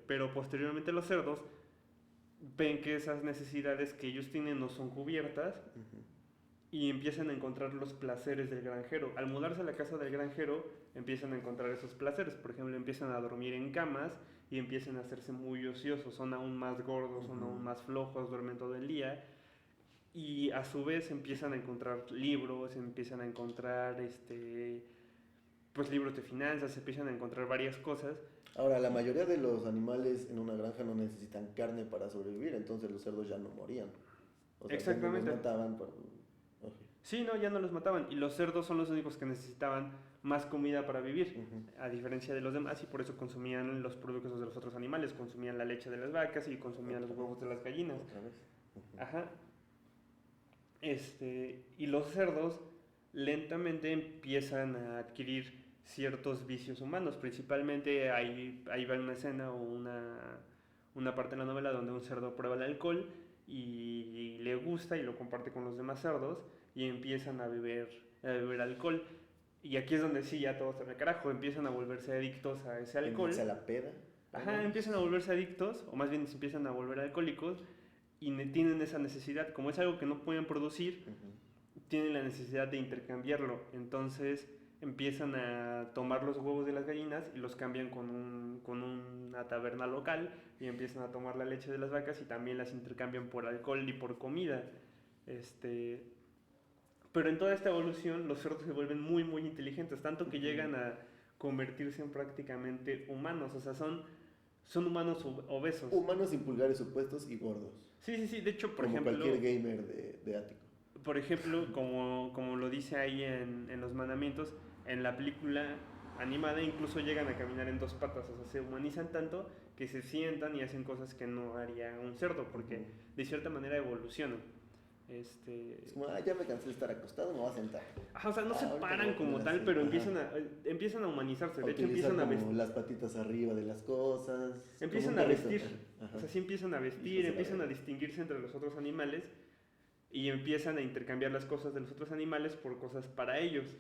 Pero posteriormente los cerdos ven que esas necesidades que ellos tienen no son cubiertas y empiezan a encontrar los placeres del granjero. Al mudarse a la casa del granjero, empiezan a encontrar esos placeres. Por ejemplo, empiezan a dormir en camas y empiezan a hacerse muy ociosos. Son aún más gordos, son aún más flojos, duermen todo el día. Y a su vez empiezan a encontrar libros, empiezan a encontrar pues libros de finanzas, empiezan a encontrar varias cosas. Ahora, la mayoría de los animales en una granja no necesitan carne para sobrevivir, entonces los cerdos ya no morían. O sea, exactamente. Los mataban por... Sí, no, ya no los mataban. Y los cerdos son los únicos que necesitaban más comida para vivir, a diferencia de los demás, y por eso consumían los productos de los otros animales. Consumían la leche de las vacas y consumían los huevos de las gallinas. ¿Otra vez? Ajá. Y los cerdos lentamente empiezan a adquirir ciertos vicios humanos. Principalmente ahí va una escena o una parte de la novela donde un cerdo prueba el alcohol y le gusta y lo comparte con los demás cerdos y empiezan a beber alcohol. Y aquí es donde sí ya todo se me carajo, empiezan a volverse adictos a ese alcohol. ¿A la peda? Ajá, empiezan a volverse adictos, o más bien se empiezan a volver alcohólicos y tienen esa necesidad. Como es algo que no pueden producir, tienen la necesidad de intercambiarlo. Entonces empiezan a tomar los huevos de las gallinas y los cambian con una taberna local y empiezan a tomar la leche de las vacas y también las intercambian por alcohol y por comida. Pero en toda esta evolución los cerdos se vuelven muy muy inteligentes, tanto que llegan a convertirse en prácticamente humanos. O sea, son humanos obesos. Humanos sin pulgares opuestos y gordos. Sí, de hecho, por como ejemplo... cualquier gamer de Ático. Por ejemplo, como lo dice ahí en los mandamientos, en la película animada incluso llegan a caminar en dos patas. O sea, se humanizan tanto que se sientan y hacen cosas que no haría un cerdo, porque de cierta manera evolucionan. Es como, ya me cansé de estar acostado, me voy a sentar. Ajá, o sea, no se paran como tal, pero empiezan a humanizarse. De hecho, empiezan a vestir. Las patitas arriba de las cosas. Empiezan a vestir. O sea, sí empiezan a vestir, empiezan a distinguirse entre los otros animales y empiezan a intercambiar las cosas de los otros animales por cosas para ellos.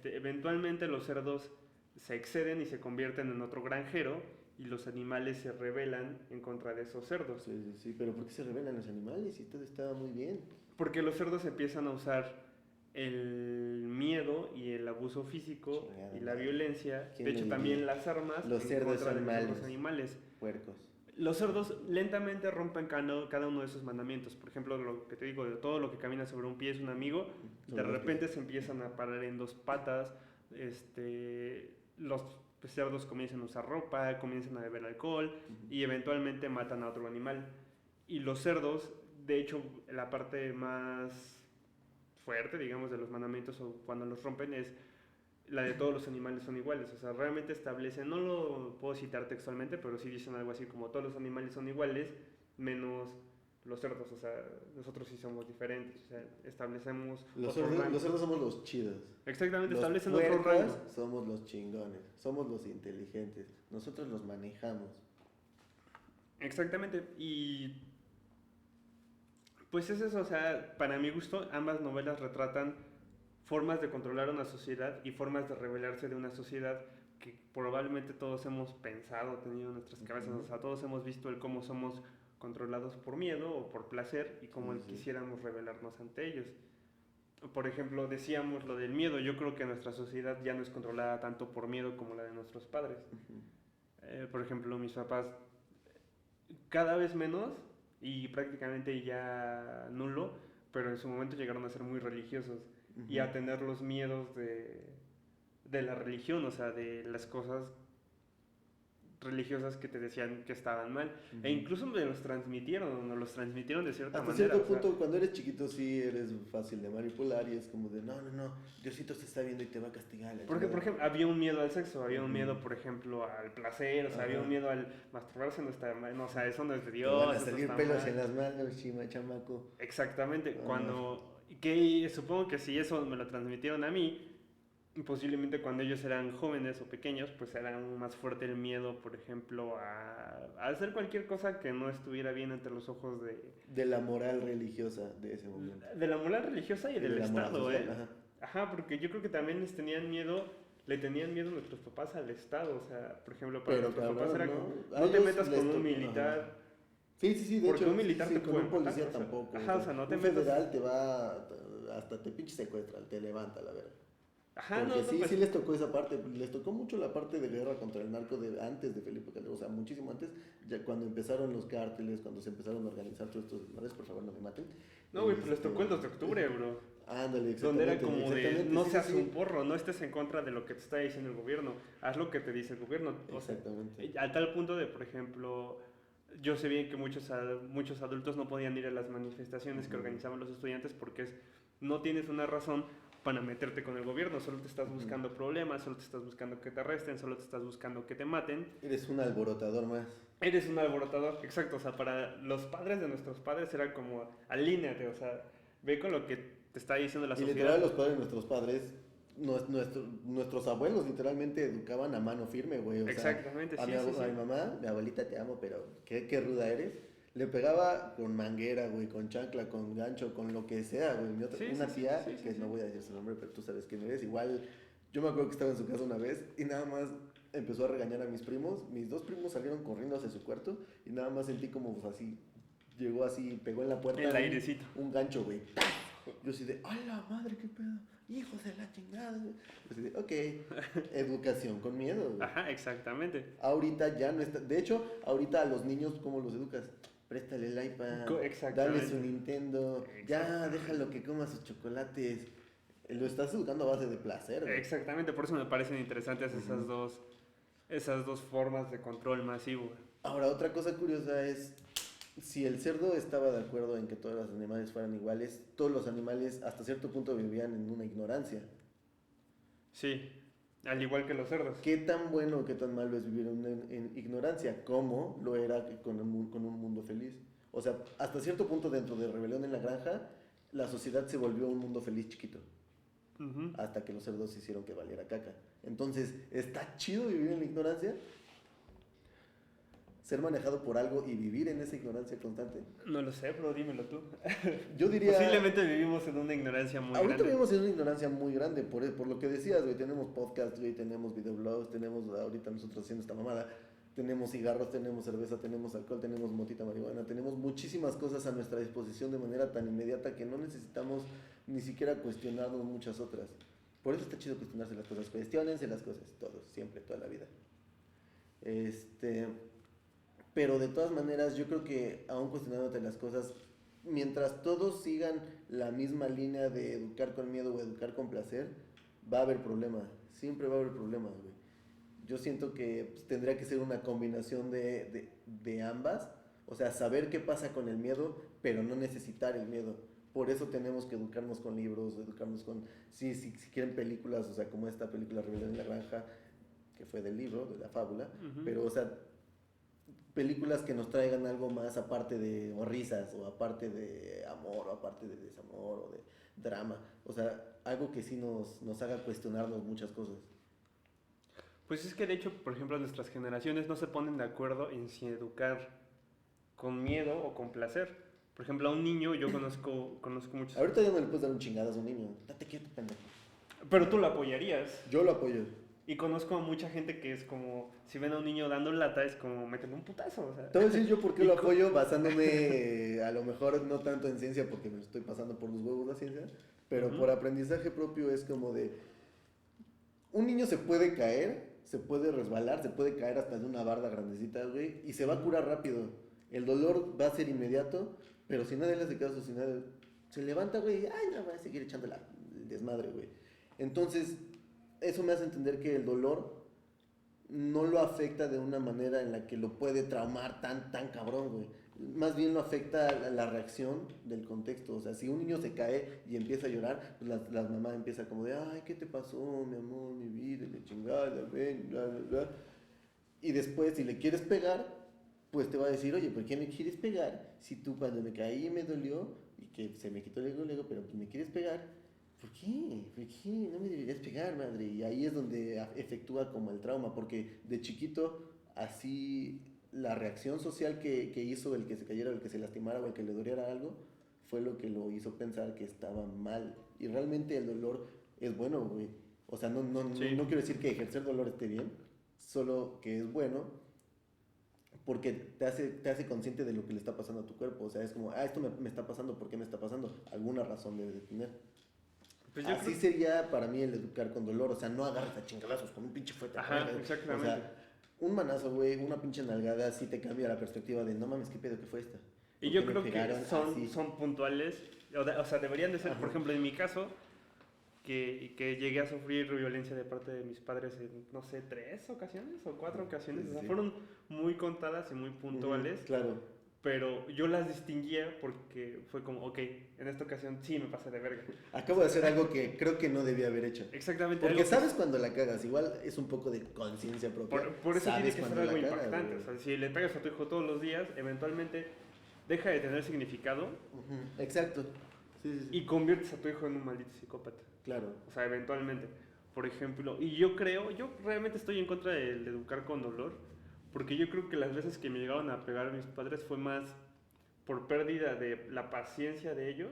Eventualmente los cerdos se exceden y se convierten en otro granjero y los animales se rebelan en contra de esos cerdos. Sí, pero ¿por qué se rebelan los animales si todo estaba muy bien? Porque los cerdos empiezan a usar el miedo y el abuso físico y la violencia. De hecho, también las armas los cerdos son malos. Los animales. Puercos. Los cerdos lentamente rompen cada uno de esos mandamientos. Por ejemplo, lo que te digo, de todo lo que camina sobre un pie es un amigo, de repente se empiezan a parar en dos patas, los cerdos comienzan a usar ropa, comienzan a beber alcohol y eventualmente matan a otro animal. Y los cerdos, de hecho, la parte más fuerte, digamos, de los mandamientos o cuando los rompen es la de todos los animales son iguales. O sea, realmente establecen, no lo puedo citar textualmente, pero sí dicen algo así como todos los animales son iguales, menos los cerdos. O sea, nosotros sí somos diferentes. O sea, establecemos los cerdos somos los chidos. Exactamente, Los establecen otro rango. Somos los chingones, somos los inteligentes. Nosotros los manejamos. Exactamente, y pues es eso, o sea, para mi gusto, ambas novelas retratan formas de controlar una sociedad y formas de rebelarse de una sociedad que probablemente todos hemos pensado, tenido en nuestras cabezas, o sea, todos hemos visto el cómo somos controlados por miedo o por placer y cómo quisiéramos rebelarnos ante ellos. Por ejemplo, decíamos lo del miedo, yo creo que nuestra sociedad ya no es controlada tanto por miedo como la de nuestros padres. Por ejemplo, mis papás cada vez menos y prácticamente ya nulo, pero en su momento llegaron a ser muy religiosos y a tener los miedos de la religión, o sea, de las cosas religiosas que te decían que estaban mal. E incluso nos los transmitieron de cierta Hasta manera. Cierto punto, cuando eres chiquito sí eres fácil de manipular y es como de, no, Diosito te está viendo y te va a castigar. Porque, por ejemplo, había un miedo al sexo, había un miedo, por ejemplo, al placer, o sea, había un miedo al masturbarse, no está mal, no, o sea, eso no es de Dios. Te van a salir pelos mal en las manos, chamaco. Exactamente, que supongo que si eso me lo transmitieron a mí, posiblemente cuando ellos eran jóvenes o pequeños, pues era más fuerte el miedo, por ejemplo, a hacer cualquier cosa que no estuviera bien ante los ojos de la moral religiosa de ese momento. De la moral religiosa y del Estado, social, Ajá, porque yo creo que también le tenían miedo nuestros papás al Estado, o sea, por ejemplo, para nuestros papás era como, no te metas con un militar. Ajá. Sí, de porque hecho. Un militar te con puede un policía matar, tampoco. Ajá, o sea, no te un metas. federal te va, hasta te pinche secuestra, te levanta, la verdad. Ajá, porque pues, sí les tocó esa parte, les tocó mucho la parte de guerra contra el narco antes de Felipe Calderón, o sea, muchísimo antes, ya cuando empezaron los cárteles, cuando se empezaron a organizar todos estos desmadres, por favor no me maten. No, güey, pues les tocó el 2 de octubre, bro. Ándale, exactamente. Donde era como de, no seas un porro, no estés en contra de lo que te está diciendo el gobierno, haz lo que te dice el gobierno. Exactamente. A tal punto de, por ejemplo, yo sé bien que muchos adultos no podían ir a las manifestaciones que organizaban los estudiantes porque no tienes una razón para meterte con el gobierno, solo te estás buscando problemas, solo te estás buscando que te arresten, solo te estás buscando que te maten. Eres un alborotador más. Eres un alborotador, exacto, o sea, para los padres de nuestros padres era como, alíneate, o sea, ve con lo que te está diciendo la sociedad. Y literal los padres de nuestros padres, nuestros abuelos literalmente educaban a mano firme, güey. Exactamente, a mi mamá, mi abuelita te amo, pero qué ruda eres. Le pegaba con manguera, güey, con chancla, con gancho, con lo que sea, güey. Una tía, que no voy a decir su nombre, pero tú sabes quién eres. Igual, yo me acuerdo que estaba en su casa una vez y nada más empezó a regañar a mis primos. Mis dos primos salieron corriendo hacia su cuarto y nada más sentí como pues, así, llegó así, pegó en la puerta. El airecito. Un gancho, güey. Yo así de, ¡ay la madre, qué pedo! Hijos de la chingada, güey. Yo así de, ok, educación con miedo, güey. Ajá, exactamente. Ahorita ya no está, de hecho, ahorita a los niños, ¿cómo los educas? Préstale el iPad, dale su Nintendo, ya déjalo que coma sus chocolates. Lo estás educando a base de placer, güey. Exactamente, por eso me parecen interesantes esas dos formas de control masivo. Ahora, otra cosa curiosa es, si el cerdo estaba de acuerdo en que todos los animales fueran iguales, todos los animales hasta cierto punto vivían en una ignorancia. Sí, al igual que los cerdos. ¿Qué tan bueno o qué tan malo es vivir en ignorancia? ¿Cómo lo era con un mundo feliz? O sea, hasta cierto punto dentro de Rebelión en la Granja, la sociedad se volvió un mundo feliz chiquito. Hasta que los cerdos hicieron que valiera caca. Entonces, ¿está chido vivir en la ignorancia? ¿Ser manejado por algo y vivir en esa ignorancia constante? No lo sé, pero dímelo tú. Yo diría... Posiblemente vivimos en una ignorancia muy grande. Ahorita vivimos en una ignorancia muy grande, por lo que decías, güey. Tenemos podcast, güey, tenemos videoblogs, tenemos ahorita nosotros haciendo esta mamada. Tenemos cigarros, tenemos cerveza, tenemos alcohol, tenemos motita marihuana. Tenemos muchísimas cosas a nuestra disposición de manera tan inmediata que no necesitamos ni siquiera cuestionarnos muchas otras. Por eso está chido cuestionarse las cosas. Cuestiónense las cosas, todos, siempre, toda la vida. Pero de todas maneras, yo creo que aún cuestionándote las cosas, mientras todos sigan la misma línea de educar con miedo o educar con placer, va a haber problemas. Siempre va a haber problemas, güey. Yo siento que pues, tendría que ser una combinación de ambas. O sea, saber qué pasa con el miedo, pero no necesitar el miedo. Por eso tenemos que educarnos con libros, educarnos con, si quieren películas, o sea, como esta película Rebelión en la Granja, que fue del libro, de la fábula, pero, o sea, películas que nos traigan algo más aparte de, o risas, o aparte de amor, o aparte de desamor, o de drama. O sea, algo que sí nos haga cuestionarnos muchas cosas. Pues es que de hecho, por ejemplo, nuestras generaciones no se ponen de acuerdo en si educar con miedo o con placer. Por ejemplo, a un niño yo conozco muchos... Ahorita ya no le puedes dar un chingadazo a un niño. Date quieto, pendejo. Pero tú lo apoyarías. Yo lo apoyo. Y conozco a mucha gente que es como, si ven a un niño dando lata, es como meten un putazo. O sea. Te voy a decir yo por qué lo apoyo, basándome a lo mejor no tanto en ciencia, porque me estoy pasando por los huevos la ciencia, pero por aprendizaje propio es como de, un niño se puede caer, se puede resbalar, se puede caer hasta de una barda grandecita, güey, y se va a curar rápido. El dolor va a ser inmediato, pero si nadie le hace caso, si nadie se levanta, güey, ay, no, va a seguir echando el desmadre, güey. Entonces, eso me hace entender que el dolor no lo afecta de una manera en la que lo puede traumar tan cabrón, güey. Más bien lo afecta la reacción del contexto. O sea, si un niño se cae y empieza a llorar, pues la mamá empieza como de, ay, ¿qué te pasó, mi amor, mi vida, la chingada, ven, bla, bla, bla. Y después, si le quieres pegar, pues te va a decir, oye, ¿por qué me quieres pegar? Si tú cuando me caí me dolió y que se me quitó el ego, pero pues me quieres pegar. ¿Por qué? ¿Por qué? No me deberías pegar, madre. Y ahí es donde efectúa como el trauma, porque de chiquito, así la reacción social que hizo el que se cayera, o el que se lastimara o el que le doliera algo, fue lo que lo hizo pensar que estaba mal. Y realmente el dolor es bueno, güey. O sea, Sí. no quiero decir que ejercer dolor esté bien, solo que es bueno porque te hace consciente de lo que le está pasando a tu cuerpo. O sea, es como, esto me está pasando, ¿por qué me está pasando? Alguna razón debe de tener. Pues yo Así creo... sería para mí el educar con dolor. O sea, no agarras a chingadazos con un pinche fuerte. Ajá, O exactamente. sea, un manazo, güey, una pinche nalgada, sí te cambia la perspectiva de no mames, ¿qué pedo que fue esta? Y ¿Por yo qué me creo que pegaron así? son puntuales, o sea, deberían de ser, por ejemplo, en mi caso, que llegué a sufrir violencia de parte de mis padres en, no sé, 3 ocasiones o 4 ocasiones, o sea, Sí. fueron muy contadas y muy puntuales, Claro. pero yo las distinguía porque fue como, ok, en esta ocasión sí me pasé de verga. Acabo de hacer algo que creo que no debía haber hecho. Exactamente. Porque algo sabes cuando la cagas, igual es un poco de conciencia propia. por eso tiene Sabes que ser cuando algo la cagas, impactante, güey. o sea, si le pegas a tu hijo todos los días, eventualmente deja de tener significado Exacto. Sí, sí, sí. y conviertes a tu hijo en un maldito psicópata. Claro. O sea, eventualmente. Por ejemplo, y yo realmente estoy en contra del educar con dolor, porque yo creo que las veces que me llegaron a pegar mis padres fue más por pérdida de la paciencia de ellos,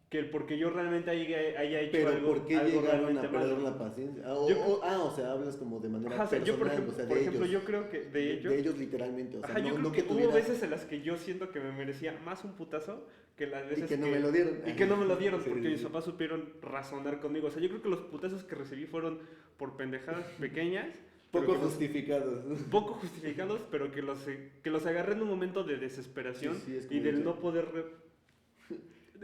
que el porque yo realmente haya hecho Pero algo, ¿por qué algo llegaron realmente a perder malo. la paciencia? Yo- O sea, hablas como de manera Ajá, o sea, yo por personal, ejemplo, o sea, por de ejemplo, ellos. yo creo que de ellos... De ellos literalmente, o sea, Ajá, yo creo no que que hubo tuviera... veces en las que yo siento que me merecía más un putazo que las veces Y que no me lo dieron. Y que no me lo dieron Sí, porque sí, mis sí. papás supieron razonar conmigo. O sea, yo creo que los putazos que recibí fueron por pendejadas pequeñas. pero Poco que los- justificados. poco justificados, pero que los agarré en un momento de desesperación Sí, es como y del de- no poder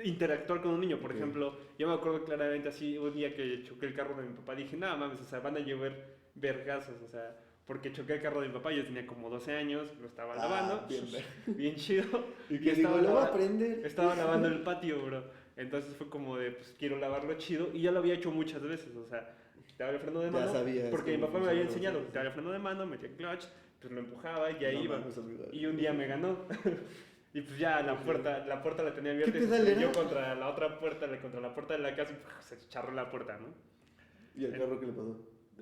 interactuar con un niño. Por Ok. ejemplo, yo me acuerdo claramente así un día que choqué el carro de mi papá, dije, nada mames, o sea, van a llover vergazos, o sea, porque choqué el carro de mi papá, yo tenía como 12 años, lo estaba lavando, bien, bien chido, y que digo, lo voy a aprender. estaba lavando el patio, bro. Entonces fue como de, pues quiero lavarlo chido, y ya lo había hecho muchas veces, o sea, te daba el freno de Ya mano, sabías porque mi cómo papá me había funcionaba, enseñado, sí, te daba el freno de mano, metía el clutch, pues lo empujaba y ahí No iba. mames, amigo. Y un día me ganó. Y pues ya la puerta la tenía abierta ¿Qué y se pedal estrelló era? contra la otra puerta, contra la puerta de la casa y se charró la puerta, ¿no? ¿Y el carro qué le pasó?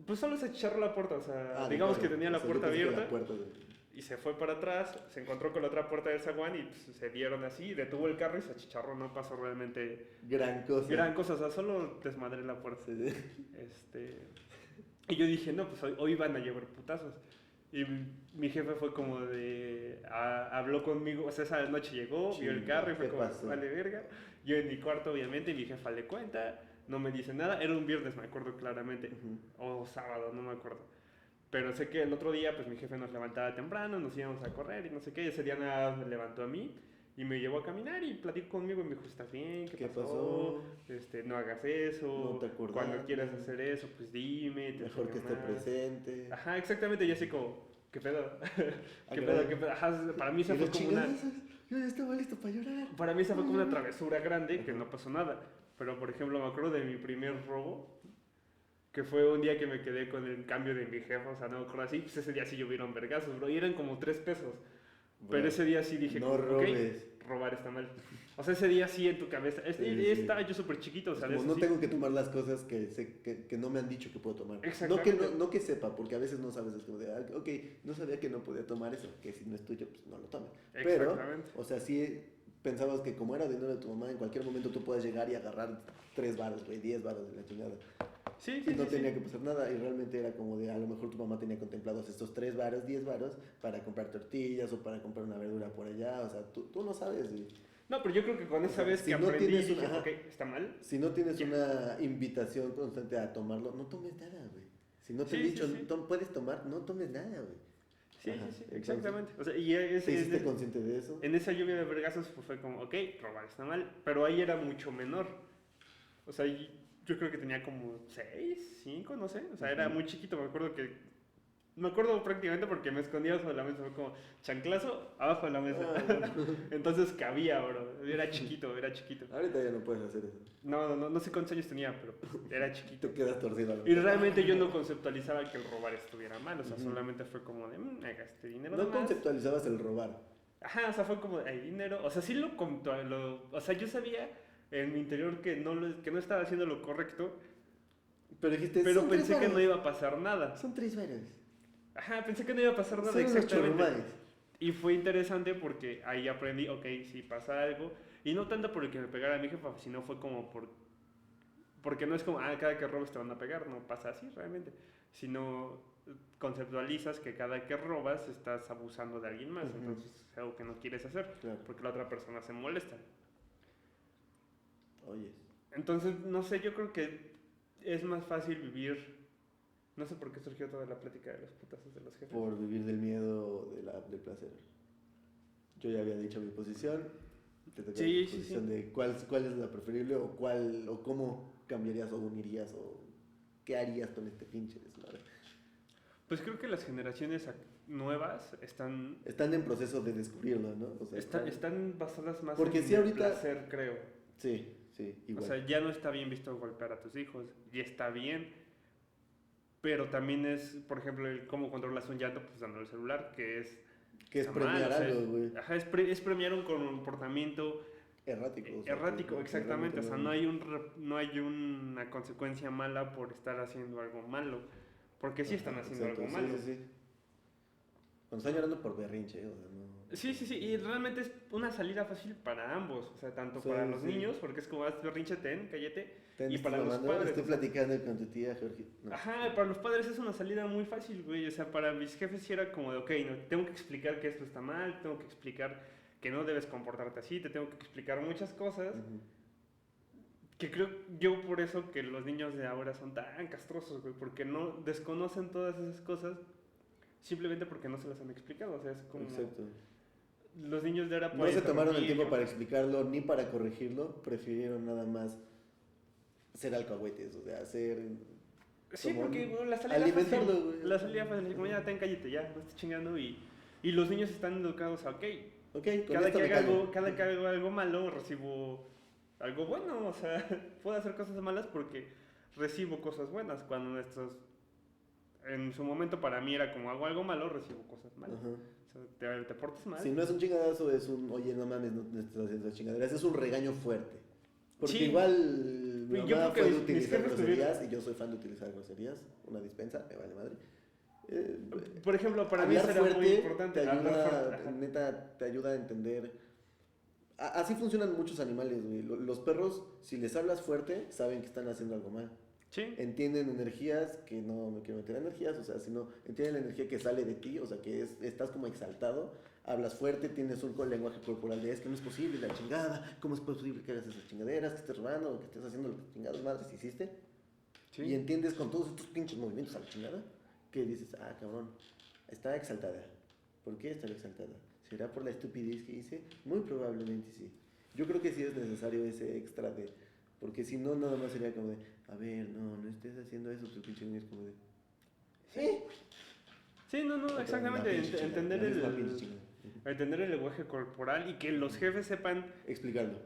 Pues solo se charró la puerta, o sea, Ah, digamos de que carro. tenía O la sea, puerta yo pensé que abierta la puerta y se fue para atrás, se encontró con la otra puerta del zaguán y pues, se dieron así, detuvo el carro y se achicharró, no pasó realmente Gran cosa. gran cosa, o sea, solo desmadré la puerta. Sí, Y yo dije, no, pues hoy van a llevar putazos. Y mi jefe fue como de, habló conmigo, o sea, esa noche llegó, vio el carro y fue ¿qué como, pasó? vale verga. Yo en mi cuarto, obviamente, y mi jefa le cuenta, no me dice nada, era un viernes, me acuerdo claramente, Ujú. o sábado, no me acuerdo. Pero sé que el otro día, pues mi jefe nos levantaba temprano, nos íbamos a correr y no sé qué. Y ese día nada me levantó a mí y me llevó a caminar y platicó conmigo y me dijo, ¿estás bien? ¿Qué pasó? No hagas eso. No te acuerdas. Cuando quieras hacer eso, pues dime. Mejor que esté presente. Ajá, exactamente. Y así como, ¿qué pedo? ¿Qué caray. pedo? ¿Qué pedo? Ajá, para mí esa fue como una... Yo ya estaba listo para llorar. Para mí esa fue como una travesura grande que no pasó nada. Pero, por ejemplo, me acuerdo de mi primer robo, que fue un día que me quedé con el cambio de mi jefe, o sea, no me acuerdo así, pues ese día sí llovieron vergazos, bro, y eran como 3 pesos. Bro, pero ese día sí dije, no como, robes. ok, robar está mal. O sea, ese día sí en tu cabeza, estaba yo súper chiquito, o sea, como no tengo que tomar las cosas que no me han dicho que puedo tomar. Exactamente. No que sepa, porque a veces no sabes, es como de, ok, no sabía que no podía tomar eso, que si no es tuyo, pues no lo tomes. Pero, o sea, sí pensabas que como era dinero de tu mamá, en cualquier momento tú puedes llegar y agarrar 3 varos, güey, 10 varos de la chingada. Sí, y no tenía que pasar nada, y realmente era como de, a lo mejor tu mamá tenía contemplados estos 3 varos, 10 varos, para comprar tortillas o para comprar una verdura por allá, o sea, tú no sabes, güey. No, pero yo creo que con esa vez que aprendí dije, ok, está mal. Si no tienes una invitación constante a tomarlo, no tomes nada, güey. Si no te he dicho, puedes tomar, no tomes nada, güey. Sí, exactamente. O sea, y ese, ¿hiciste consciente de eso? En esa lluvia de vergazos pues, fue como, ok, robar está mal, pero ahí era mucho menor. O sea, yo creo que tenía como 6, 5, no sé. O sea, era muy chiquito. Me acuerdo prácticamente porque me escondía abajo de la mesa. Fue como chanclazo abajo de la mesa. Entonces cabía, bro. Era chiquito. Ahorita ya no puedes hacer eso. No sé cuántos años tenía, pero era chiquito. Te quedas torcido. Y realmente yo no conceptualizaba que el robar estuviera mal. O sea, solamente fue como de, me gasté dinero. No conceptualizabas el robar. Ajá, o sea, fue como, hay dinero. O sea, sí o sea, yo sabía en mi interior que no estaba haciendo lo correcto. Pero pensé que no iba a pasar nada. Son 3 varos. Ajá, pensé que no iba a pasar nada, exactamente. Y fue interesante porque ahí aprendí, ok, si pasa algo. Y no tanto por el que me pegara a mi jefa, sino fue como porque no es como, cada que robes te van a pegar, no pasa así realmente. Sino conceptualizas que cada que robas estás abusando de alguien más, entonces es algo que no quieres hacer, porque la otra persona se molesta. Oye. Entonces, no sé, yo creo que es más fácil vivir. No sé por qué surgió toda la plática de los putazos de los jefes. Por vivir del miedo del placer. Yo ya había dicho mi posición. Te toca mi posición de cuál es la preferible o cómo cambiarías o unirías o qué harías con este pinche desmadre. Pues creo que las generaciones nuevas están en proceso de descubrirlo, ¿no? O sea, están basadas más porque en el placer, creo. Sí, igual. O sea, ya no está bien visto golpear a tus hijos, y está bien, pero también es, por ejemplo, el cómo controlas un llanto, pues dándole el celular, que es premiar algo, güey. Ajá, es premiar un comportamiento errático, exactamente. O sea, no hay una consecuencia mala por estar haciendo algo malo, porque sí están haciendo algo malo. Sí. Cuando están llorando por berrinche, o sea, no. Sí, y realmente es una salida fácil para ambos, o sea, tanto para los niños, porque es como, berrinche, cállate, y para los padres. Estoy platicando con tu tía, Jorge. No. Ajá, para los padres es una salida muy fácil, güey, o sea, para mis jefes sí era como de, ok, no, tengo que explicar que esto está mal, tengo que explicar que no debes comportarte así, te tengo que explicar muchas cosas, que creo yo por eso que los niños de ahora son tan castrosos, güey, porque no desconocen todas esas cosas, simplemente porque no se las han explicado, o sea, es como... Exacto. Los niños de ahora no se tomaron el tiempo para explicarlo ni para corregirlo, prefirieron nada más ser alcahuetes, o sea, hacer... Sí, porque la salida fácil, como ya, cállate, ya, no estés chingando, y los niños están educados a, cada que hago algo malo, recibo algo bueno, o sea, puedo hacer cosas malas porque recibo cosas buenas, cuando en su momento para mí era como hago algo malo, recibo cosas malas. O sea, te portas mal. Si no es un chingadazo, es un, oye, no mames, no te estás haciendo chingaderas, es un regaño fuerte. Porque igual mi mamá fue de utilizar groserías y yo soy fan de utilizar groserías, una dispensa, me vale madre. Por ejemplo, para mí será muy importante. Te ayuda a entender. Así funcionan muchos animales, güey. Los perros, si les hablas fuerte, saben que están haciendo algo mal. Sí. Entienden energías, que no me quiero meter energías, o sea, sino entienden la energía que sale de ti, o sea, que estás como exaltado, hablas fuerte, tienes un lenguaje corporal de es que no es posible, la chingada, ¿cómo es posible que hagas esas chingaderas, que estés robando, que estés haciendo lo que chingadas madres hiciste? Sí. Y entiendes con todos estos pinches movimientos a la chingada, que dices, ah, cabrón, está exaltada. ¿Por qué está exaltada? ¿Será por la estupidez que hice? Muy probablemente sí. Yo creo que sí es necesario ese extra de... Porque si no, nada más sería como de, a ver, no estés haciendo eso, tu pinche niño es como de... ¿Sí? Sí, no, exactamente. Entender el lenguaje corporal y que los jefes sepan... Explicarlo.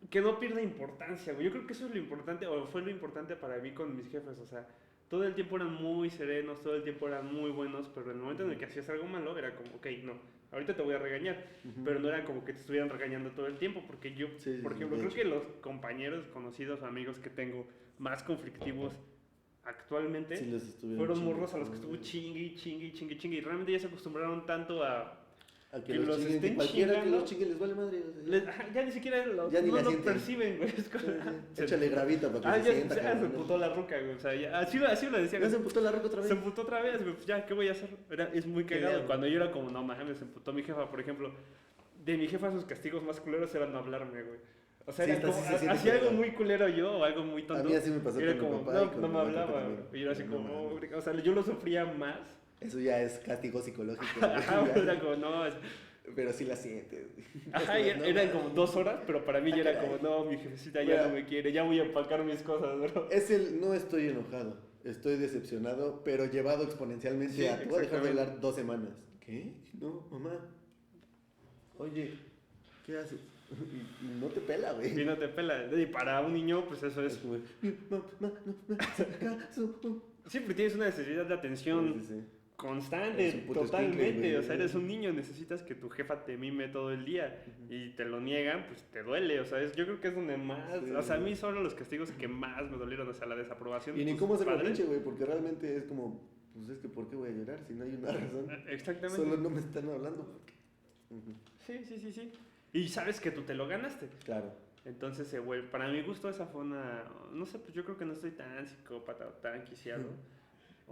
Que no pierda importancia, güey. Yo creo que eso es lo importante, o fue lo importante para mí con mis jefes, o sea... Todo el tiempo eran muy serenos, todo el tiempo eran muy buenos, pero en el momento en el que hacías algo malo era como, ok, no, ahorita te voy a regañar, pero no era como que te estuvieran regañando todo el tiempo, porque yo, por ejemplo, creo que los compañeros, conocidos, amigos que tengo más conflictivos actualmente, fueron morros a los que estuvo chingue, y realmente ya se acostumbraron tanto a que los estén cualquiera que los chingue les vale madre. Ya ni siquiera no lo perciben, güey. Échale gravita para que se sienta. Se emputó la ruca, güey. O sea, así lo decía. ¿Ya se emputó la ruca otra vez? Se emputó otra vez, güey. Pues ya, ¿qué voy a hacer? Es muy cagado. Cuando yo era como, no mames, se emputó mi jefa, por ejemplo. De mi jefa sus castigos más culeros eran no hablarme, güey. O sea, era como, hacía algo muy culero yo o algo muy tonto. A mí así me pasó era con como, mi papá no me hablaba, güey. Y yo era así como, o sea, yo lo sufría más. Eso ya es castigo psicológico. Era como, no... Pero sí la sientes. Ajá, eran como 2 horas, pero para mí ya era como, no, mi jefecita ya no me quiere, ya voy a empacar mis cosas, bro. No estoy enojado, estoy decepcionado, pero llevado exponencialmente a, te voy a dejar de hablar 2 semanas. ¿Qué? No, mamá. Oye, ¿qué haces? Y no te pela, güey. Y no te pela. Y para un niño, pues eso es. Mamá, no me hace caso. Siempre tienes una necesidad de atención. Sí. Constante, totalmente, o sea, eres un niño, necesitas que tu jefa te mime todo el día y te lo niegan, pues te duele, o sea, yo creo que es donde más, o sea, a mí son los castigos que más me dolieron, o sea, la desaprobación. Y ni cómo se lo pinche, güey, porque realmente es como, pues es que ¿por qué voy a llorar si no hay una razón? Exactamente. Solo no me están hablando. Sí. Y sabes que tú te lo ganaste. Claro. Entonces, güey, para mi gusto esa fue una, no sé, pues yo creo que no estoy tan psicópata o tan quiciado.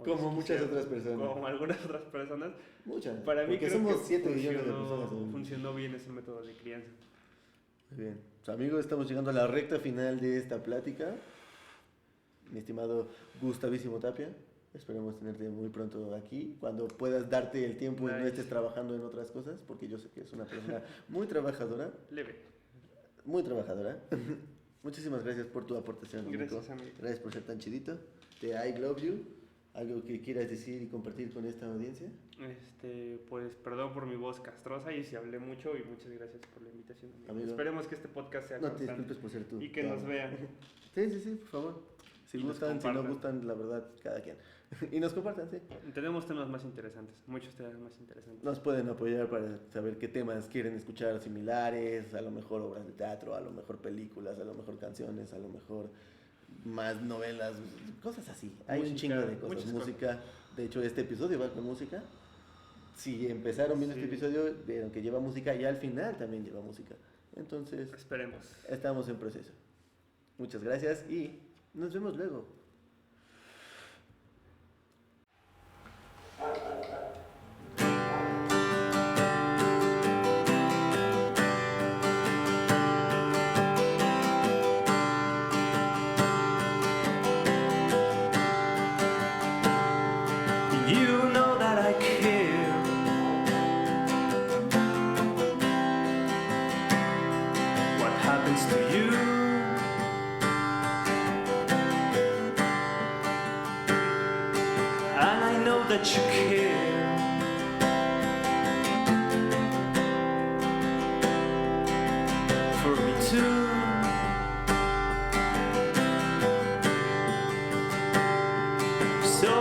Como muchas otras personas. Como algunas otras personas. Muchas. Para mí creo somos que 7 millones de personas. Funcionó bien ese método de crianza. Muy bien. Pues, amigos, estamos llegando a la recta final de esta plática. Mi estimado Gustavísimo Tapia, esperemos tenerte muy pronto aquí, cuando puedas darte el tiempo y no estés trabajando en otras cosas, porque yo sé que es una persona muy trabajadora. Leve. Muy trabajadora. Muchísimas gracias por tu aportación. Gracias, amigo. Gracias por ser tan chidito. I love you. ¿Algo que quieras decir y compartir con esta audiencia? Pues perdón por mi voz castrosa y si hablé mucho y muchas gracias por la invitación. Amigo. Esperemos que este podcast sea No te disculpes por ser tú. Y que nos vean. Sí, por favor. Si gustan, si no gustan, la verdad, cada quien. Y nos compartan, sí. Tenemos temas más interesantes, muchos temas más interesantes. Nos pueden apoyar para saber qué temas quieren escuchar similares, a lo mejor obras de teatro, a lo mejor películas, a lo mejor canciones, a lo mejor más novelas, cosas así. Hay un chingo de cosas. Música. De hecho, este episodio va con música. Si empezaron viendo este episodio, vieron que lleva música y al final también lleva música. Entonces, esperemos. Estamos en proceso. Muchas gracias y nos vemos luego. You know that I care. What happens to you? And I know that you care. For me too. So